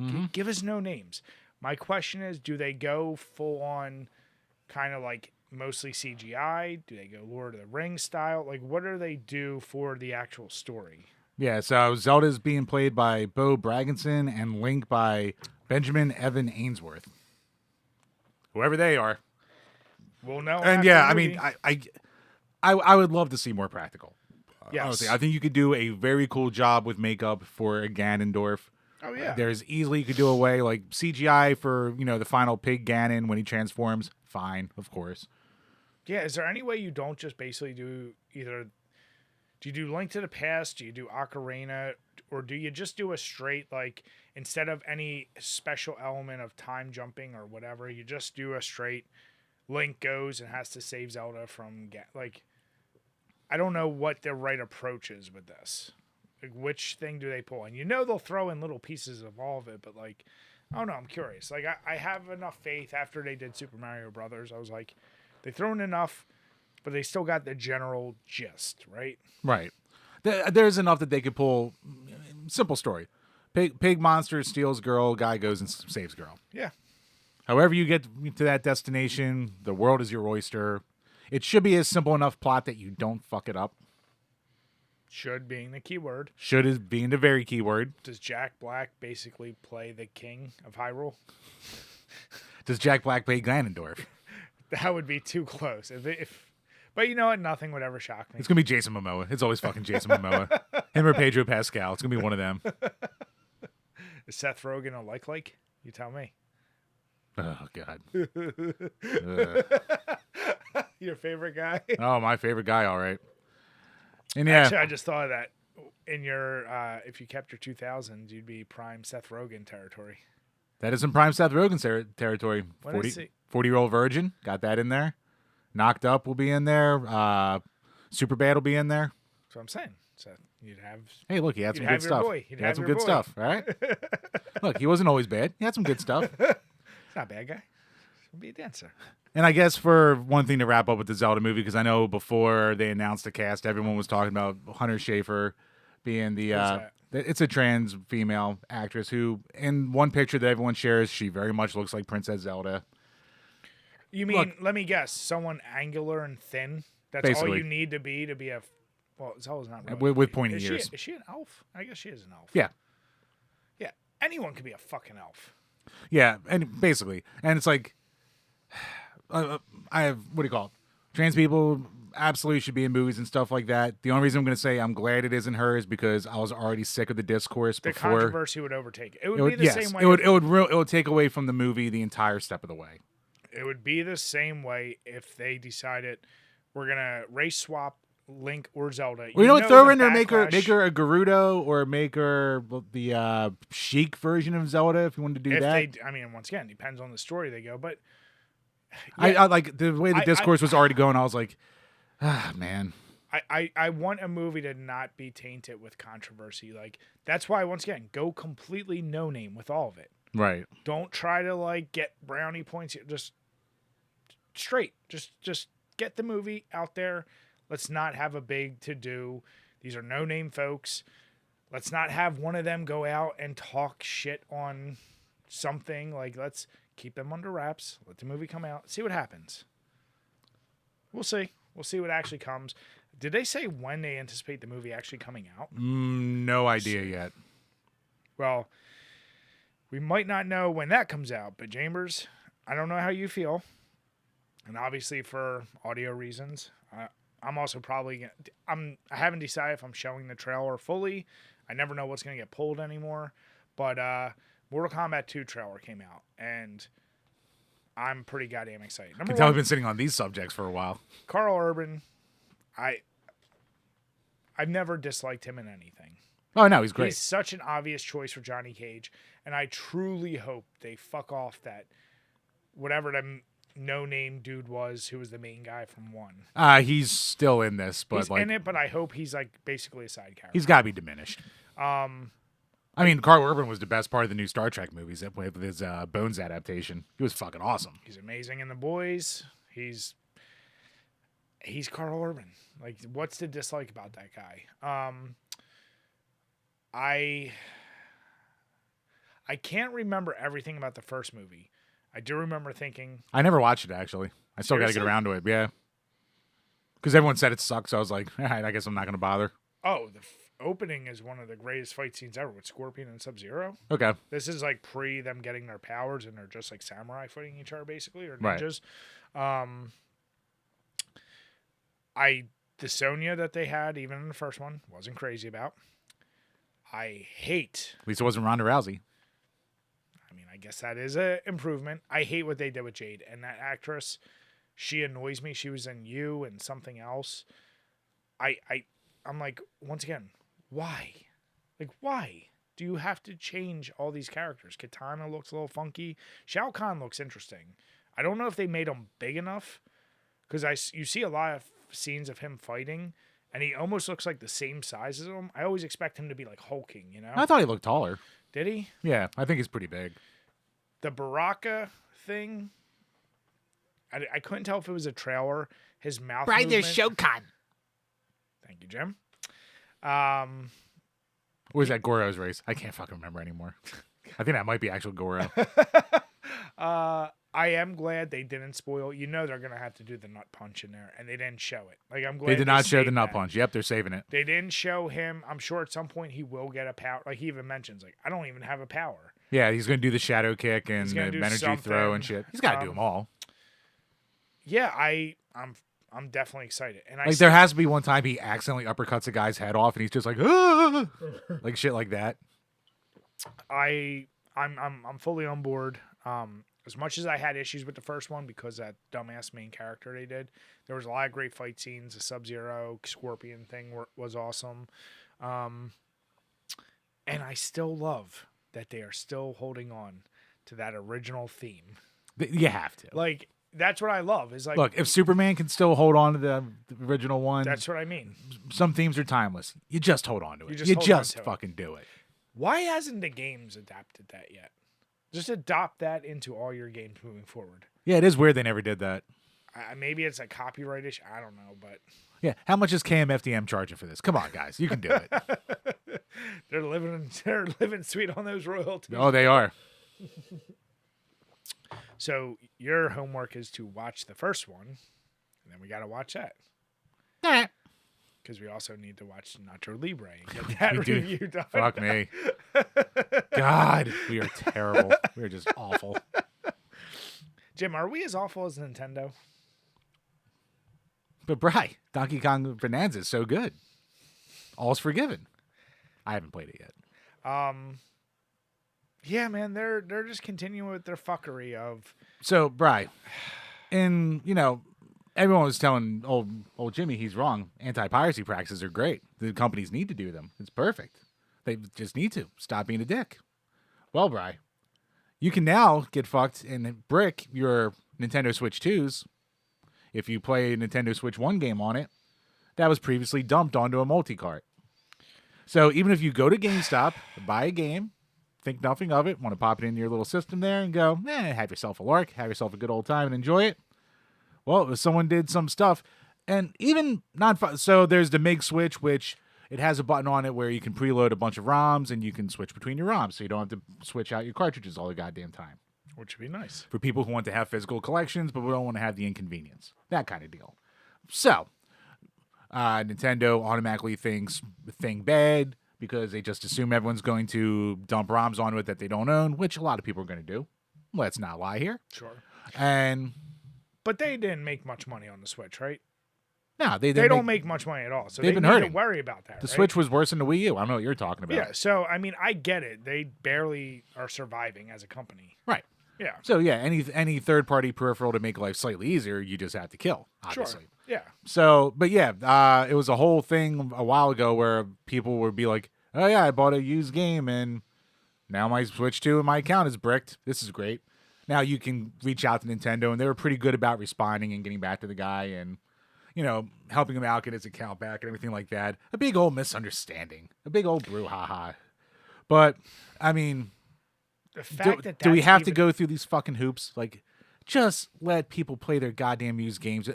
Mm-hmm. Give us no names. My question is, do they go full-on kind of like mostly CGI? Do they go Lord of the Rings style? Like, what do they do for the actual story? Yeah, so Zelda's being played by Bo Bragginson and Link by Benjamin Evan Ainsworth. Whoever they are. We'll know. And yeah, I mean, I would love to see more practical. Yes. Honestly, I think you could do a very cool job with makeup for Ganondorf. Oh, yeah. There's easily you could do away like CGI for, the final pig Ganon when he transforms. Fine, of course. Yeah, is there any way you don't just basically do either... Do you do Link to the Past? Do you do Ocarina? Or do you just do a straight, like, instead of any special element of time jumping or whatever, you just do a straight Link goes and has to save Zelda from... Like, I don't know what the right approach is with this. Like, which thing do they pull? And they'll throw in little pieces of all of it, but, like, I don't know, I'm curious. Like, I have enough faith after they did Super Mario Brothers. I was like, they throw in enough, but they still got the general gist, right? Right. There's enough that they could pull. Simple story. Pig monster steals girl, guy goes and saves girl. Yeah. However you get to that destination, the world is your oyster. It should be a simple enough plot that you don't fuck it up. Should being the key word. Should is being the very key word. Does Jack Black basically play the king of Hyrule? Does Jack Black play Ganondorf? That would be too close. But you know what? Nothing would ever shock me. It's going to be Jason Momoa. It's always fucking Jason Momoa. Him or Pedro Pascal. It's going to be one of them. Is Seth Rogen a like? You tell me. Oh, God. Your favorite guy? Oh, my favorite guy, all right. And yeah. Actually, I just thought of that in your, if you kept your 2000s, you'd be prime Seth Rogen territory. That is in prime Seth Rogen territory. 40-year-old virgin. Got that in there. Knocked Up will be in there. Superbad will be in there. That's what I'm saying. So you'd have... Hey, look, he had some good stuff. He had some good stuff, all right? Look, he wasn't always bad. He had some good stuff. He's not a bad guy. He'll be a dancer. And I guess for one thing to wrap up with the Zelda movie, because I know before they announced the cast, everyone was talking about Hunter Schafer being the... it's a trans female actress who, in one picture that everyone shares, she very much looks like Princess Zelda. You mean, let me guess, someone angular and thin? That's basically all you need to be a... Well, Zelda's not really... With pointy ears. Is she an elf? I guess she is an elf. Yeah. Yeah. Anyone could be a fucking elf. Yeah, and basically. And it's like... I have... What do you call it? Trans people absolutely should be in movies and stuff like that. The only reason I'm going to say I'm glad it isn't her is because I was already sick of the discourse before. The controversy would overtake it. It would be the same way... It would take away from the movie the entire step of the way. It would be the same way if they decided we're gonna race swap Link or Zelda. Well, throw her in there, make her a Gerudo, or make her the chic version of Zelda if you wanted to do that. I mean, once again, depends on the story they go. But yeah. I like the way the discourse was already going. I was like, man. I want a movie to not be tainted with controversy. Like, that's why, once again, go completely no name with all of it. Right. Don't try to like get brownie points. Just straight. Just get the movie out there. Let's not have a big to do. These are no name folks. Let's not have one of them go out and talk shit on something. Like, let's keep them under wraps. Let the movie come out. See what happens. We'll see. We'll see what actually comes. Did they say when they anticipate the movie actually coming out? No idea yet. Well, we might not know when that comes out, but Chambers, I don't know how you feel. And obviously for audio reasons, I'm also probably I haven't decided if I'm showing the trailer fully. I never know what's going to get pulled anymore. But Mortal Kombat 2 trailer came out, and I'm pretty goddamn excited. I can tell we've been sitting on these subjects for a while. Karl Urban, I've never disliked him in anything. Oh, no, he's great. He's such an obvious choice for Johnny Cage, and I truly hope they fuck off that whatever the no-name dude was who was the main guy from 1. He's still in this, but he's in it, but I hope he's like basically a side character. He's got to be diminished. I mean, Karl Urban was the best part of the new Star Trek movies with his Bones adaptation. He was fucking awesome. He's amazing in The Boys. He's Karl Urban. Like, what's the dislike about that guy? I can't remember everything about the first movie. I do remember thinking... I never watched it, actually. I still got to get around to it, yeah. Because everyone said it sucked, so I was like, all right, I guess I'm not going to bother. Oh, the opening is one of the greatest fight scenes ever with Scorpion and Sub-Zero. Okay. This is like pre them getting their powers, and they're just like samurai fighting each other, basically, or ninjas. Right. The Sonya that they had, even in the first one, wasn't crazy about. I hate... At least it wasn't Ronda Rousey. I mean, I guess that is an improvement. I hate what they did with Jade. And that actress, she annoys me. She was in You and something else. I'm like, once again, why? Like, why do you have to change all these characters? Katana looks a little funky. Shao Kahn looks interesting. I don't know if they made him big enough, because you see a lot of scenes of him fighting, and he almost looks like the same size as him. I always expect him to be like hulking, you know? I thought he looked taller. Did he? Yeah, I think he's pretty big. The Baraka thing, I couldn't tell if it was a trailer. His mouth Right, movement. there's Shokan. Thank you, Jim. Or was that Goro's race? I can't fucking remember anymore. I think that might be actual Goro. I am glad they didn't spoil. You know they're gonna have to do the nut punch in there, and they didn't show it. Like, I'm glad They did not show the saved nut that. punch. Yep, they're saving it. They didn't show him. I'm sure at some point he will get a power. Like, he even mentions, like, I don't even have a power. Yeah, he's gonna do the shadow kick and the energy throw and shit. He's got to do them all. Yeah, I'm definitely excited. And like, there has to be one time he accidentally uppercuts a guy's head off, and he's just like, ah! Like shit like that. I'm fully on board. As much as I had issues with the first one because that dumbass main character they did, there was a lot of great fight scenes. The Sub-Zero Scorpion thing was awesome, and I still love that they are still holding on to that original theme. You have to. Like, that's what I love. Is like, look, if Superman can still hold on to the original one, that's what I mean. Some themes are timeless. You just hold on to it. You just fucking do it. Why hasn't the games adapted that yet? Just adopt that into all your games moving forward. Yeah, it is weird they never did that. Maybe it's a copyright issue. I don't know, but yeah, how much is KMFDM charging for this? Come on, guys, you can do it. They're living sweet on those royalties. Oh, they are. So your homework is to watch the first one, and then we got to watch that. Nah. Because we also need to watch Nacho Libre and get that review done. Fuck me. God, we are terrible. We are just awful. Jim, are we as awful as Nintendo? But Bri, Donkey Kong Bonanza is so good. All's forgiven. I haven't played it yet. Yeah, man, they're just continuing with their fuckery of. So, Bri, and everyone was telling old Jimmy he's wrong. Anti-piracy practices are great. The companies need to do them. It's perfect. They just need to stop being a dick. Well, Bri, you can now get fucked and brick your Nintendo Switch 2s if you play a Nintendo Switch 1 game on it. that was previously dumped onto a multi-cart. So even if you go to GameStop, buy a game, think nothing of it, want to pop it into your little system there and go, have yourself a lark, have yourself a good old time and enjoy it. Well, if someone did some stuff, and even so there's the Mig Switch, which it has a button on it where you can preload a bunch of ROMs and you can switch between your ROMs, so you don't have to switch out your cartridges all the goddamn time. Which would be nice. For people who want to have physical collections, but we don't want to have the inconvenience. That kind of deal. So, Nintendo automatically thinks the thing bad because they just assume everyone's going to dump ROMs onto it that they don't own, which a lot of people are going to do. Let's not lie here. Sure. But they didn't make much money on the Switch, right? No, they don't make much money at all. So they been need hurting. to worry about that. The Switch was worse than the Wii U. I don't know what you're talking about. Yeah, so I mean, I get it. They barely are surviving as a company. Right. Yeah. So yeah, any third-party peripheral to make life slightly easier, you just have to kill, obviously. Sure. Yeah. So, but yeah, it was a whole thing a while ago where people would be like, "Oh yeah, I bought a used game and now my Switch 2 and my account is bricked. This is great." Now you can reach out to Nintendo, and they were pretty good about responding and getting back to the guy and, helping him out, get his account back and everything like that. A big old misunderstanding, a big old brouhaha. But I mean, the fact do we have to go through these fucking hoops? Like, just let people play their goddamn used games.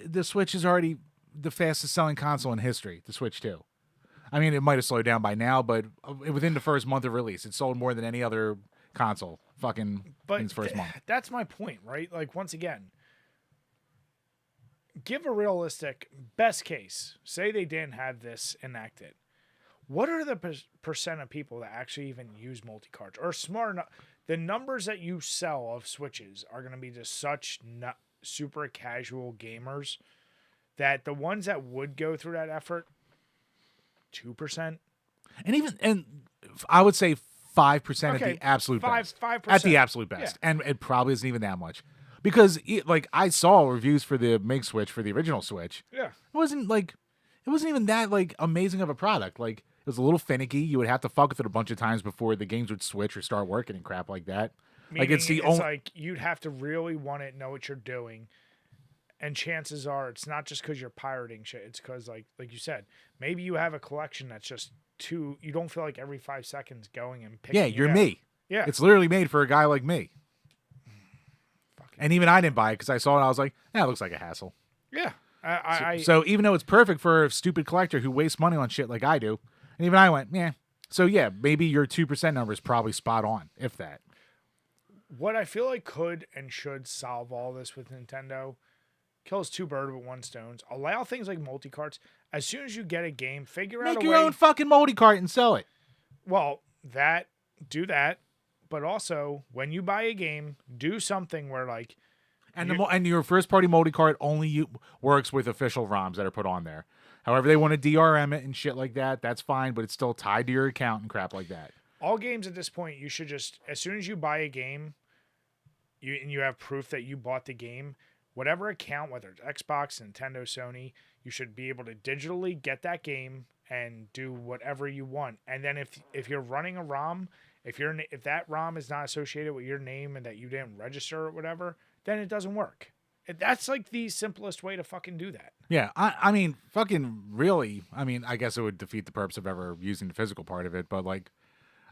The Switch is already the fastest selling console in history, the Switch 2. I mean, it might have slowed down by now, but within the first month of release, it sold more than any other console in its first month. That's my point, right? Like, once again, give a realistic best case. Say they didn't have this enacted. What are the percent of people that actually even use multi-carts or smart enough? The numbers that you sell of Switches are going to be just such super casual gamers that the ones that would go through that effort, 2%. And I would say 5% at the absolute best. 5%. At the absolute best. Yeah. And it probably isn't even that much. Because I saw reviews for the Mig Switch for the original Switch. Yeah. It wasn't even that amazing of a product. Like, it was a little finicky. You would have to fuck with it a bunch of times before the games would switch or start working and crap like that. Meaning it's like you'd have to really want it, know what you're doing. And chances are it's not just because you're pirating shit. It's because, like you said, maybe you have a collection that's just you don't feel like every 5 seconds going and picking. Yeah, you're me. Yeah. It's literally made for a guy like me. And even I didn't buy it because I saw it and I was like, it looks like a hassle. Yeah. So even though it's perfect for a stupid collector who wastes money on shit like I do, and even I went, yeah. So yeah, maybe your 2% number is probably spot on, if that. What I feel like could and should solve all this with Nintendo, kills two birds with one stone. Allow things like multi-carts. As soon as you get a game, figure out a way. Make your own fucking multi-cart and sell it. Well, do that. But also, when you buy a game, do something where like... And your first-party multi-cart only works with official ROMs that are put on there. However they want to DRM it and shit like that, that's fine, but it's still tied to your account and crap like that. All games at this point, you should just... As soon as you buy a game, you have proof that you bought the game, whatever account, whether it's Xbox, Nintendo, Sony, you should be able to digitally get that game and do whatever you want. And then if you're running a ROM, if that ROM is not associated with your name and that you didn't register or whatever, then it doesn't work. That's like the simplest way to fucking do that. Yeah, I mean, fucking really, I guess it would defeat the purpose of ever using the physical part of it, but like,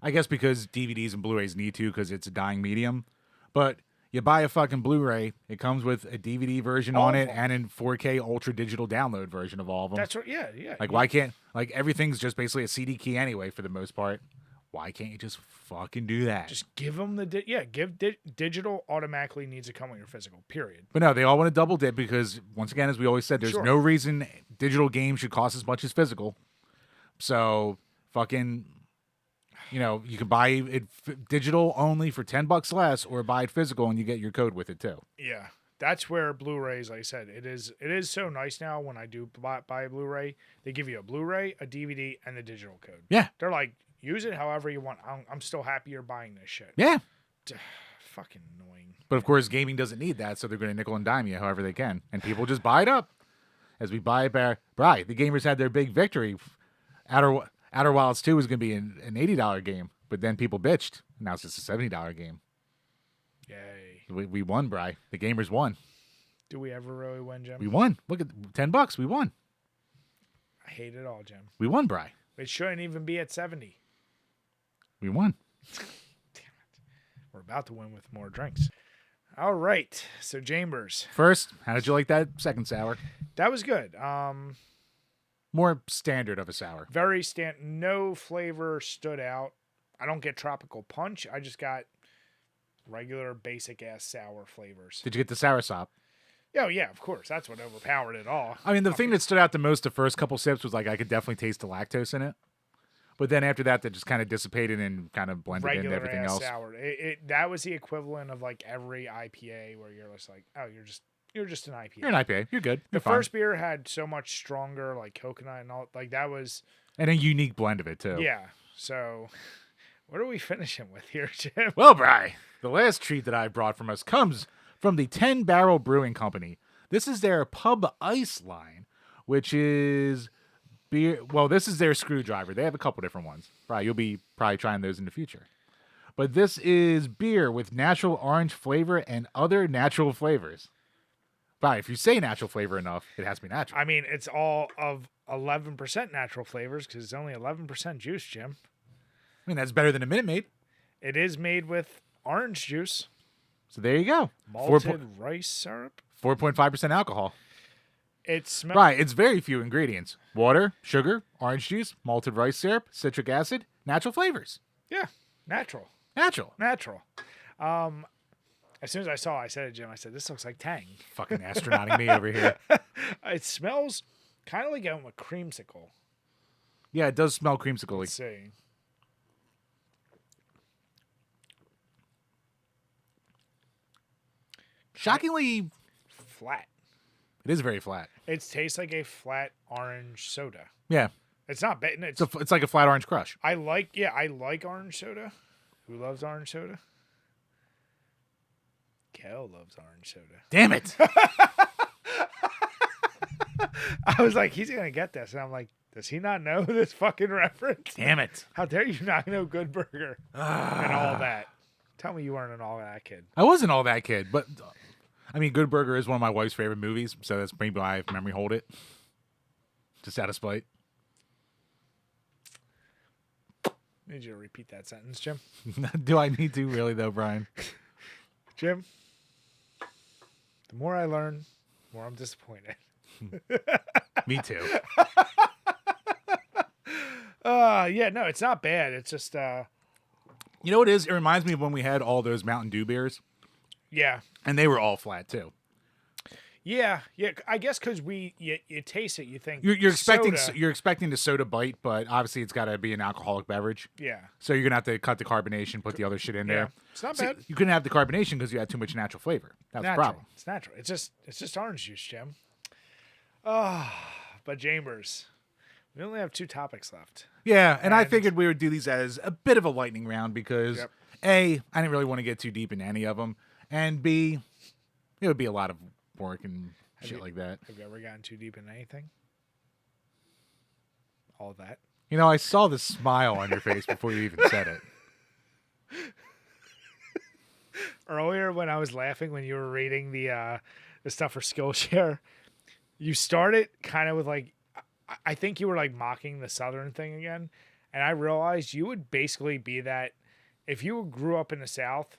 I guess because DVDs and Blu-rays need to because it's a dying medium, but you buy a fucking Blu-ray, it comes with a DVD version on it and a 4K ultra digital download version of all of them. That's right, yeah. Like, why can't, like, everything's just basically a CD key anyway for the most part. Why can't you just fucking do that? Just give them digital automatically needs to come with your physical, period. But no, they all want to double dip because, once again, as we always said, there's no reason digital games should cost as much as physical. So, fucking, you can buy it digital only for $10 less or buy it physical and you get your code with it too. Yeah. That's where Blu-rays, like I said, it is so nice now when I do buy a Blu-ray. They give you a Blu-ray, a DVD, and the digital code. Yeah. They're like, use it however you want. I'm still happy you're buying this shit. Yeah. Fucking annoying. But of course, gaming doesn't need that, so they're going to nickel and dime you however they can. And people just buy it up. As we buy it back. Right. The gamers had their big victory. Outer Wilds 2 was going to be an $80 game, but then people bitched. Now it's just a $70 game. Yay. We won, Bri. The gamers won. Do we ever really win, Jim? We won. Look at $10. We won. hate it all, Jim. We won, Bri. It shouldn't even be at 70. We won. Damn it. We're about to win with more drinks. All right. So, Chambers. First, how did you like that second sour? That was good. More standard of a sour. Very no flavor stood out. I don't get tropical punch. I just got regular basic ass sour flavors. Did you get the sour sop? Oh yeah, of course. That's what overpowered it all. I mean, the thing that stood out the most the first couple sips was like I could definitely taste the lactose in it. But then after that just kind of dissipated and kind of blended into everything else. Sour. That was the equivalent of like every IPA where you're just like, oh, you're just an IPA. You're an IPA. You're good. You're the fine. first beer had so much stronger like coconut and all like that was and a unique blend of it too. Yeah. So what are we finishing with here, Jim? Well, Bri, the last treat that I brought from us comes from the 10 Barrel Brewing Company. This is their Pub Ice line, which is beer. Well, this is their screwdriver. They have a couple different ones. Bri, you'll be probably trying those in the future. But this is beer with natural orange flavor and other natural flavors. Bri, if you say natural flavor enough, it has to be natural. I mean, it's all of 11% natural flavors because it's only 11% juice, Jim. I mean, that's better than a Minute Maid. It is made with orange juice. So there you go. Malted rice syrup. 4.5% alcohol. It smells. Right, it's very few ingredients. Water, sugar, orange juice, malted rice syrup, citric acid, natural flavors. Yeah, natural. Natural. As soon as I saw it, I said it, Jim. I said, this looks like Tang. Fucking astronauting me over here. It smells kind of like a creamsicle. Yeah, it does smell creamsicle-y. Let's see. Shockingly flat. It is very flat. It tastes like a flat orange soda. Yeah. It's not bad. It's like a flat orange crush. I like orange soda. Who loves orange soda? Kel loves orange soda. Damn it. I was like, he's going to get this. And I'm like, does he not know this fucking reference? Damn it. How dare you not know Good Burger and all that? Tell me you weren't an all that kid. I wasn't all that kid, but I mean, Good Burger is one of my wife's favorite movies, so that's maybe why I have memory hold it. Just out of spite. Need you to repeat that sentence, Jim. Do I need to really though, Brian? Jim, the more I learn, the more I'm disappointed. Me too. Yeah, no, it's not bad. It's just you know what it is? It reminds me of when we had all those Mountain Dew beers. Yeah. And they were all flat too. Yeah. I guess because you taste it, you think you're expecting the soda bite, but obviously it's got to be an alcoholic beverage. Yeah. So you're gonna have to cut the carbonation, put the other shit in there. It's not bad. You couldn't have the carbonation because you had too much natural flavor. That's the problem. It's natural. It's just orange juice, Jim. But Chambers, we only have 2 topics left. Yeah, and I figured we would do these as a bit of a lightning round because A, I didn't really want to get too deep in any of them, and B, it would be a lot of work and shit like that. Have you ever gotten too deep in anything? All that? You know, I saw the smile on your face before you even said it. Earlier when I was laughing when you were reading the stuff for Skillshare, you started kind of with like, I think you were like mocking the Southern thing again. And I realized you would basically be that if you grew up in the South,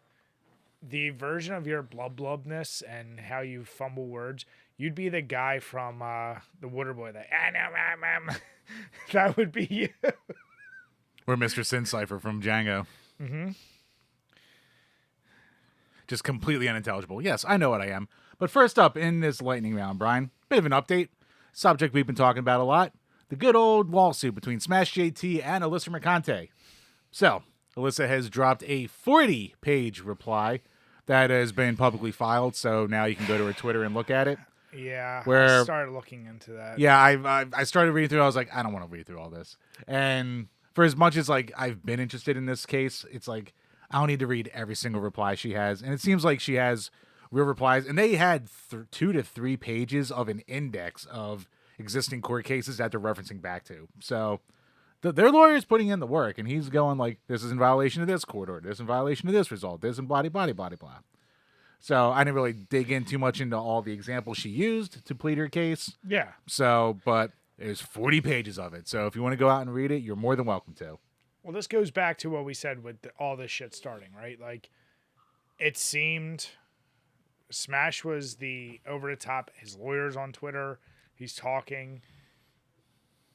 the version of your blubness and how you fumble words, you'd be the guy from the Waterboy that, that would be you. Or Mr. Sin Cipher from Django. Mm-hmm. Just completely unintelligible. Yes, I know what I am. But first up in this lightning round, Brian, bit of an update. Subject we've been talking about a lot. The good old lawsuit between Smash JT and Alyssa Mercante. So, Alyssa has dropped a 40-page reply that has been publicly filed, so now you can go to her Twitter and look at it. Yeah, I started looking into that. Yeah, I started reading through it. I was like, I don't want to read through all this. And for as much as like I've been interested in this case, it's like I don't need to read every single reply she has. And it seems like she has real replies. And they had 2 to 3 pages of an index of existing court cases that they're referencing back to. So their lawyer is putting in the work, and he's going like, this is in violation of this court order, this is in violation of this result, this and blah, blah, blah, blah. So I didn't really dig in too much into all the examples she used to plead her case. Yeah. So, but There's 40 pages of it. So if you want to go out and read it, you're more than welcome to. Well, this goes back to what we said with all this shit starting, right? Like, it seemed Smash was the over the top. His lawyer's on Twitter. He's talking.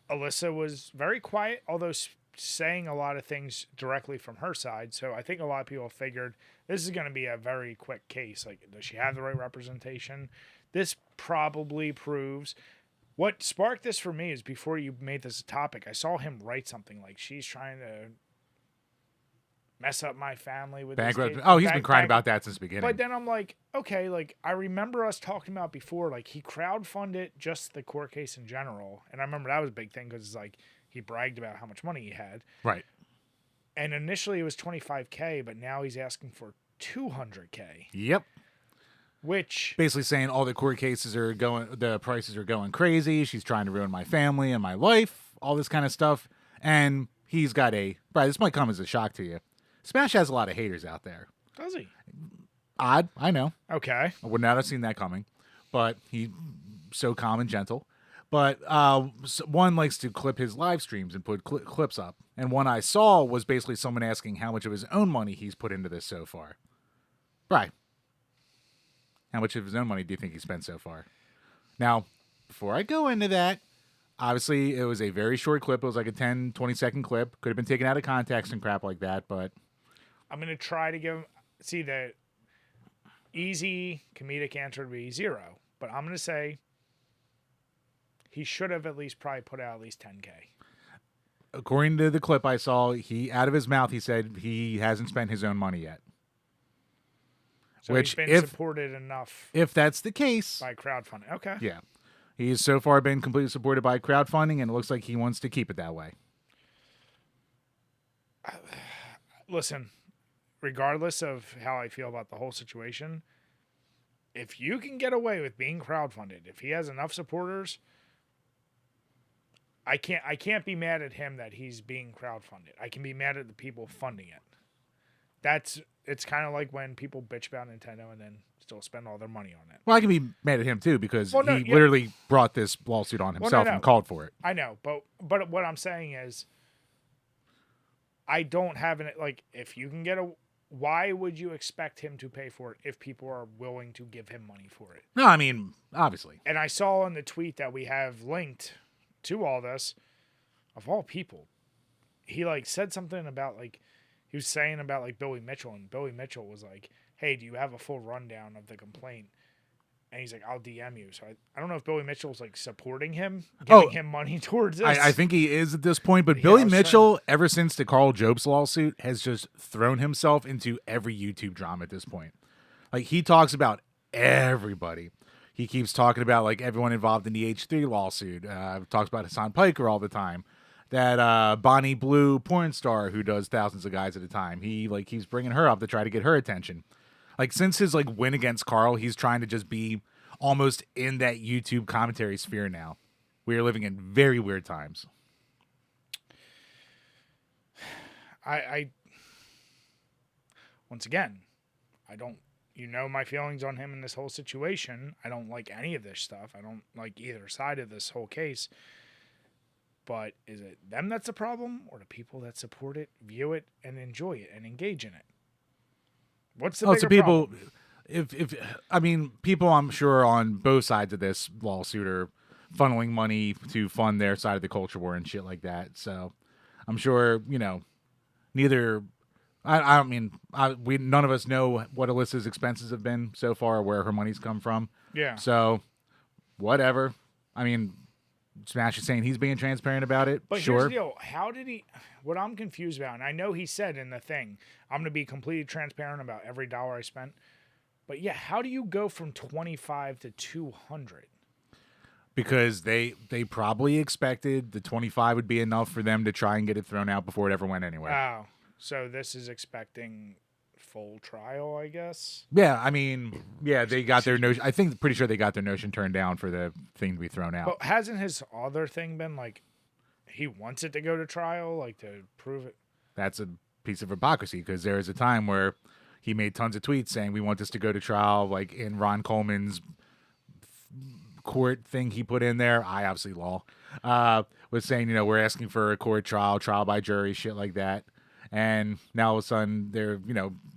Alyssa was very quiet, although saying a lot of things directly from her side. So I think a lot of people figured this is going to be a very quick case. Like, does she have the right representation? This probably proves. What sparked this for me is before you made this a topic, I saw him write something like, she's trying to mess up my family with Bankrupt. this Oh, he's been crying about that since the beginning. But then I'm like, okay, like, I remember us talking about before, like, he crowdfunded just the court case in general. And I remember that was a big thing because it's like he bragged about how much money he had. Right. And initially it was $25K, but now he's asking for $200K. Yep. Which basically saying all the court cases are going, the prices are going crazy. She's trying to ruin my family and my life, all this kind of stuff. And he's got right, this might come as a shock to you. Smash has a lot of haters out there. Does he? Odd, I know. Okay. I would not have seen that coming, but he's so calm and gentle. But one likes to clip his live streams and put clips up. And one I saw was basically someone asking how much of his own money he's put into this so far. Right. How much of his own money do you think he spent so far? Now, before I go into that, obviously it was a very short clip. It was like a 10, 20-second clip. Could have been taken out of context and crap like that, but I'm going to try to see the easy comedic answer would be 0. But I'm going to say he should have at least probably put out at least 10K. According to the clip I saw, he out of his mouth, he said he hasn't spent his own money yet. So he's been supported enough. If that's the case. By crowdfunding. Okay. Yeah. He's so far been completely supported by crowdfunding, and it looks like he wants to keep it that way. Listen, regardless of how I feel about the whole situation, if you can get away with being crowdfunded, if he has enough supporters, I can't be mad at him that he's being crowdfunded. I can be mad at the people funding it. It's kind of like when people bitch about Nintendo and then still spend all their money on it. Well, I can be mad at him too because he literally brought this lawsuit on himself and called for it. I know, but what I'm saying is, I don't have if you can get why would you expect him to pay for it if people are willing to give him money for it? No, I mean, obviously. And I saw in the tweet that we have linked to all this, of all people, he said something about he was saying about Billy Mitchell, and Billy Mitchell was like, hey, do you have a full rundown of the complaint? And he's like, I'll DM you. So I don't know if Billy Mitchell's supporting him, giving him money towards this. I think he is at this point, but Billy Mitchell, ever since the Carl Jobs lawsuit, has just thrown himself into every YouTube drama at this point. He talks about everybody. He keeps talking about everyone involved in the H3 lawsuit. Talks about Hassan Piker all the time. That Bonnie Blue porn star who does thousands of guys at a time. He keeps bringing her up to try to get her attention. Since his win against Carl, he's trying to just be almost in that YouTube commentary sphere now. We are living in very weird times. I once again, I don't, my feelings on him in this whole situation. I don't like any of this stuff. I don't like either side of this whole case. But is it them that's a problem, or the people that support it, view it, and enjoy it, and engage in it? What's the bigger problem? People I'm sure on both sides of this lawsuit are funneling money to fund their side of the culture war and shit like that. So I'm sure, neither. None of us know what Alyssa's expenses have been so far, or where her money's come from. Yeah. So, whatever. Smash is saying he's being transparent about it. But sure. Here's the deal. How did he... What I'm confused about, and I know he said in the thing, I'm going to be completely transparent about every dollar I spent. But yeah, how do you go from 25 to 200? Because they probably expected the 25 would be enough for them to try and get it thrown out before it ever went anywhere. Oh, so this is expecting full trial, I guess? Yeah, they got their notion. Pretty sure they got their notion turned down for the thing to be thrown out. But hasn't his other thing been he wants it to go to trial, to prove it? That's a piece of hypocrisy, because there was a time where he made tons of tweets saying we want this to go to trial, in Ron Coleman's court thing he put in there. I obviously law. was saying, we're asking for a court trial by jury, shit like that. And now all of a sudden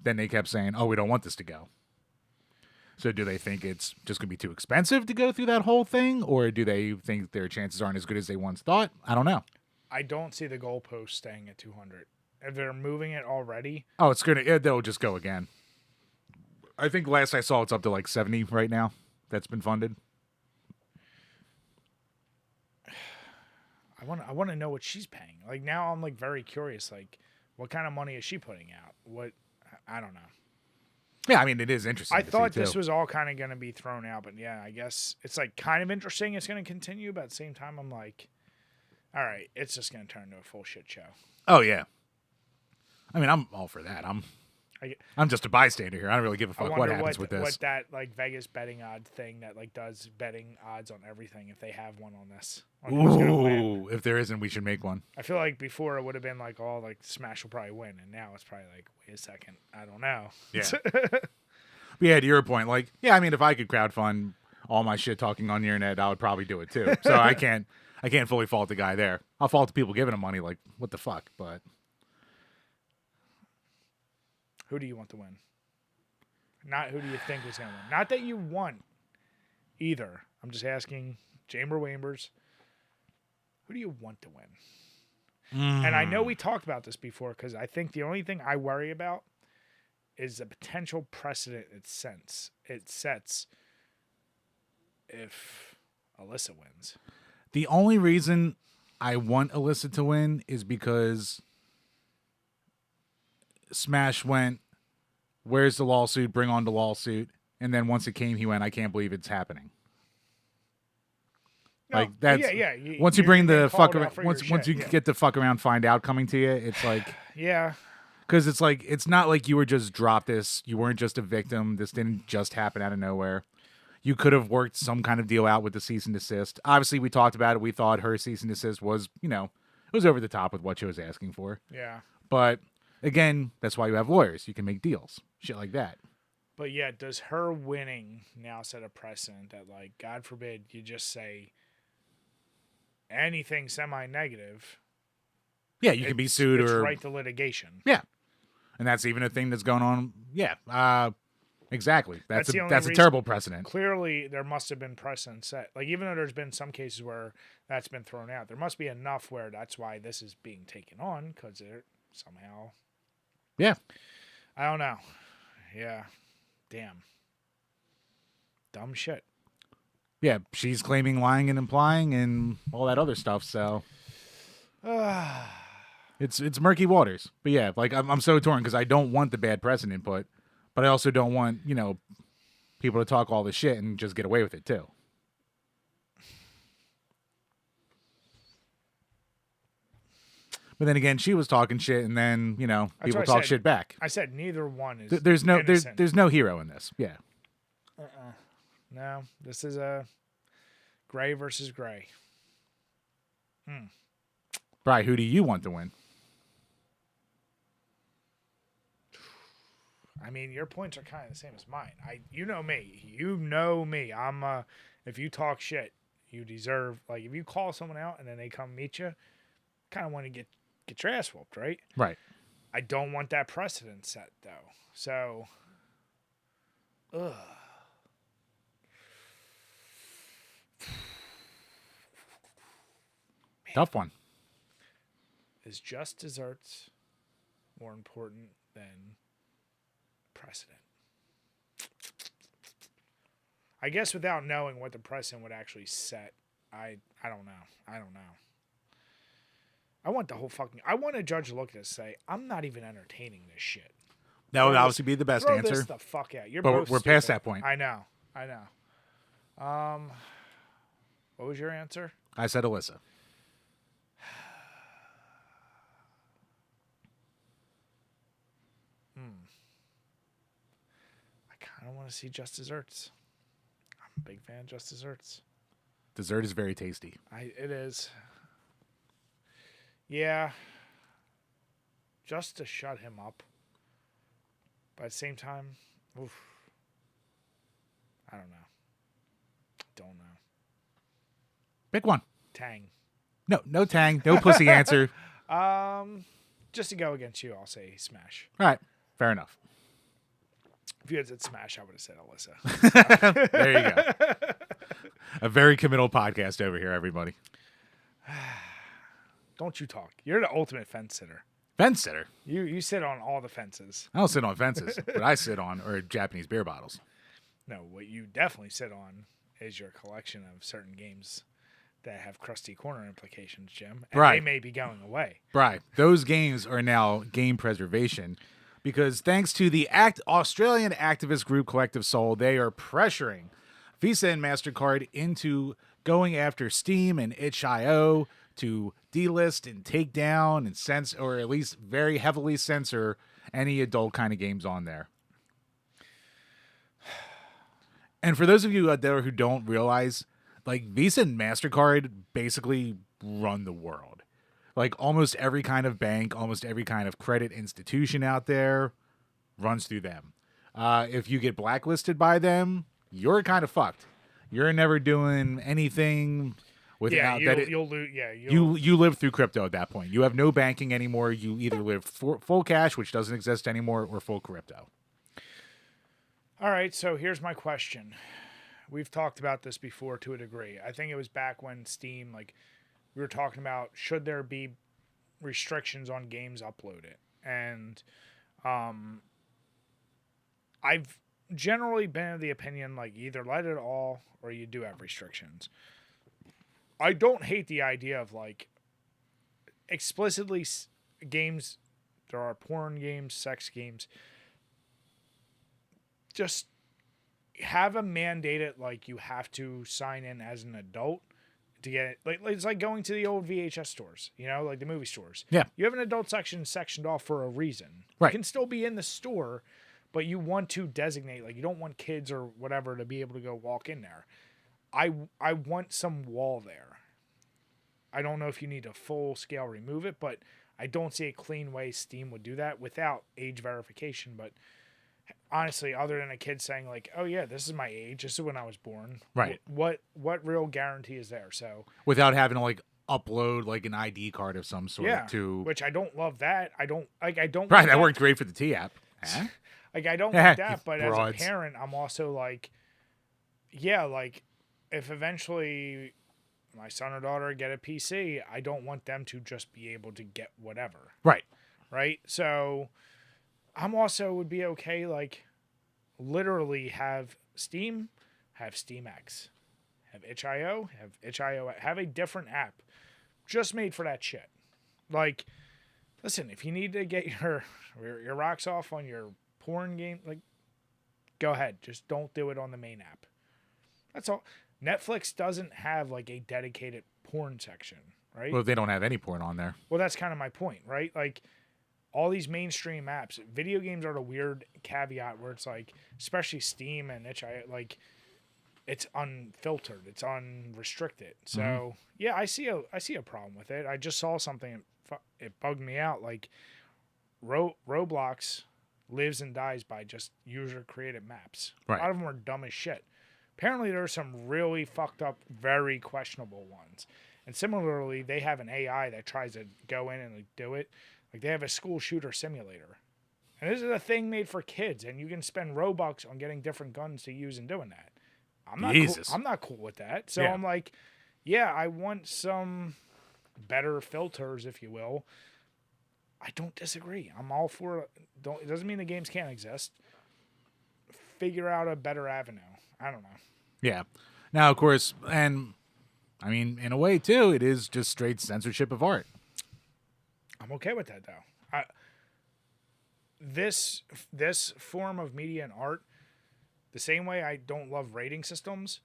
then they kept saying, oh, we don't want this to go. So do they think it's just going to be too expensive to go through that whole thing? Or do they think their chances aren't as good as they once thought? I don't know. I don't see the goalpost staying at 200. If they're moving it already. Oh, they'll just go again. I think last I saw it's up to like 70 right now that's been funded. I want to know what she's paying. Like now I'm like very curious. Like what kind of money is she putting out? I don't know. Yeah, I mean, it is interesting. I thought this was all kind of going to be thrown out, but yeah, I guess it's like kind of interesting. It's going to continue, but at the same time, I'm like, all right, it's just going to turn into a full shit show. Oh yeah. I mean, I'm all for that. I'm just a bystander here. I don't really give a fuck what happens with this. What that like Vegas betting odd thing that like does betting odds on everything if they have one on this. Ooh, if there isn't, we should make one. I feel like before it would have been like all like Smash will probably win, and now it's probably like wait a second, I don't know. Yeah. But yeah, to your point, like I mean, if I could crowdfund all my shit talking on the internet, I would probably do it too. So I can't fully fault the guy there. I'll fault the people giving him money. Like what the fuck, but. Who do you want to win? Not who do you think is going to win. Not that you want either. I'm just asking Chamber Wambers, who do you want to win? And I know we talked about this before because I think the only thing I worry about is the potential precedent it sets if Alyssa wins. The only reason I want Alyssa to win is because Smash went, where's the lawsuit? Bring on the lawsuit. And then once it came, he went, I can't believe it's happening. No, like that's once you bring the fuck around, once you get the fuck around, find out coming to you, it's like yeah, because it's like it's not like you were just dropped this. You weren't just a victim. This didn't just happen out of nowhere. You could have worked some kind of deal out with the cease and desist. Obviously, we talked about it. We thought her cease and desist was, it was over the top with what she was asking for. Yeah, but. Again, that's why you have lawyers. You can make deals. Shit like that. But yeah, does her winning now set a precedent that, like, God forbid you just say anything semi-negative? Yeah, you can be sued it's or... right to litigation. Yeah. And that's even a thing that's going on. Yeah. Exactly. That's a terrible precedent. Clearly, there must have been precedent set. Like, even though there's been some cases where that's been thrown out, there must be enough where that's why this is being taken on, because they're somehow... Yeah. I don't know. Yeah. Damn. Dumb shit. Yeah, she's claiming lying and implying and all that other stuff, so it's murky waters. But yeah, like I'm so torn because I don't want the bad precedent but I also don't want, people to talk all this shit and just get away with it too. But then again, she was talking shit, and then people talk shit back. I said neither one is. There's no hero in this. Yeah. No, this is a gray versus gray. Right. Who do you want to win? I mean, your points are kind of the same as mine. You know me. You know me. I'm. If you talk shit, you deserve. Like if you call someone out and then they come meet you, kind of want to get your ass whooped, right? Right. I don't want that precedent set, though. So, Tough one. Is just desserts more important than precedent? I guess without knowing what the precedent would actually set, I don't know. I want the whole fucking... I want a judge to look at this and say, I'm not even entertaining this shit. That would obviously be the best answer. Throw this the fuck out. But we're past that point. I know. What was your answer? I said Alyssa. I kind of want to see Just Desserts. I'm a big fan of Just Desserts. Dessert is very tasty. It is. Yeah. Just to shut him up. But at the same time, oof. I don't know. Pick one. Tang. No tang, no pussy answer. Just to go against you, I'll say Smash. All right, fair enough. If you had said Smash, I would have said Alyssa. There you go. A very committal podcast over here, everybody. Don't you talk. You're the ultimate fence sitter. Fence sitter. You sit on all the fences. I don't sit on fences. What I sit on are Japanese beer bottles. No, what you definitely sit on is your collection of certain games that have crusty corner implications, Jim. And Right. they may be going away. Right. Those games are now game preservation because thanks to the Australian activist group Collective Soul, they are pressuring Visa and MasterCard into going after Steam and itch.io to delist and take down and censor, or at least very heavily censor any adult kind of games on there. And for those of you out there who don't realize, like Visa and MasterCard basically run the world. Like almost every kind of bank, almost every kind of credit institution out there runs through them. If you get blacklisted by them, you're kind of fucked. You're never doing anything without that. You'll lose. Yeah, You live through crypto at that point. You have no banking anymore. You either live full cash, which doesn't exist anymore, or full crypto. All right, so here's my question. We've talked about this before to a degree. I think it was back when Steam, like, we were talking about should there be restrictions on games uploaded. And I've generally been of the opinion, like, either let it all or you do have restrictions. I don't hate the idea of, like, explicitly games, there are porn games, sex games, just have a mandated, like, you have to sign in as an adult to get it. Like, it's like going to the old VHS stores, you know, like the movie stores. Yeah. You have an adult section sectioned off for a reason. Right. You can still be in the store, but you want to designate, like, you don't want kids or whatever to be able to go walk in there. I want some wall there. I don't know if you need to full scale remove it, but I don't see a clean way Steam would do that without age verification. But honestly, other than a kid saying, like, oh yeah, this is my age, this is when I was born. Right. What real guarantee is there? So without having to like upload like an ID card of some sort to which I don't love that. I don't Right, want that worked great for the T app. Huh? Like, I don't want that, You but broads. as a parent, I'm also like, yeah, like, if eventually my son or daughter get a PC, I don't want them to just be able to get whatever. Right. Right? So I'm also would be okay, like, literally have Steam, have SteamX, have itch.io, have itch.io, have a different app just made for that shit. Like, listen, if you need to get your rocks off on your porn game, like, go ahead. Just don't do it on the main app. That's all. Netflix doesn't have, like, a dedicated porn section, right? Well, they don't have any porn on there. Well, that's kind of my point, right? Like, all these mainstream apps, video games are the weird caveat where it's like, especially Steam and itch.io, like, it's unfiltered, it's unrestricted. So yeah, I see a problem with it. I just saw something, it bugged me out. Like, Roblox lives and dies by just user created maps. Right. A lot of them are dumb as shit. Apparently, there are some really fucked up, very questionable ones. And similarly, they have an AI that tries to go in and, like, do it. Like, they have a school shooter simulator. And this is a thing made for kids, and you can spend Robux on getting different guns to use in doing that. I'm not cool with that. So yeah. I'm like, yeah, I want some better filters, if you will. I don't disagree. I'm all for it. It doesn't mean the games can't exist. Figure out a better avenue. I don't know. Yeah. Now, of course, and I mean, in a way, too, it is just straight censorship of art. I'm okay with that, though. This form of media and art, the same way I don't love rating systems,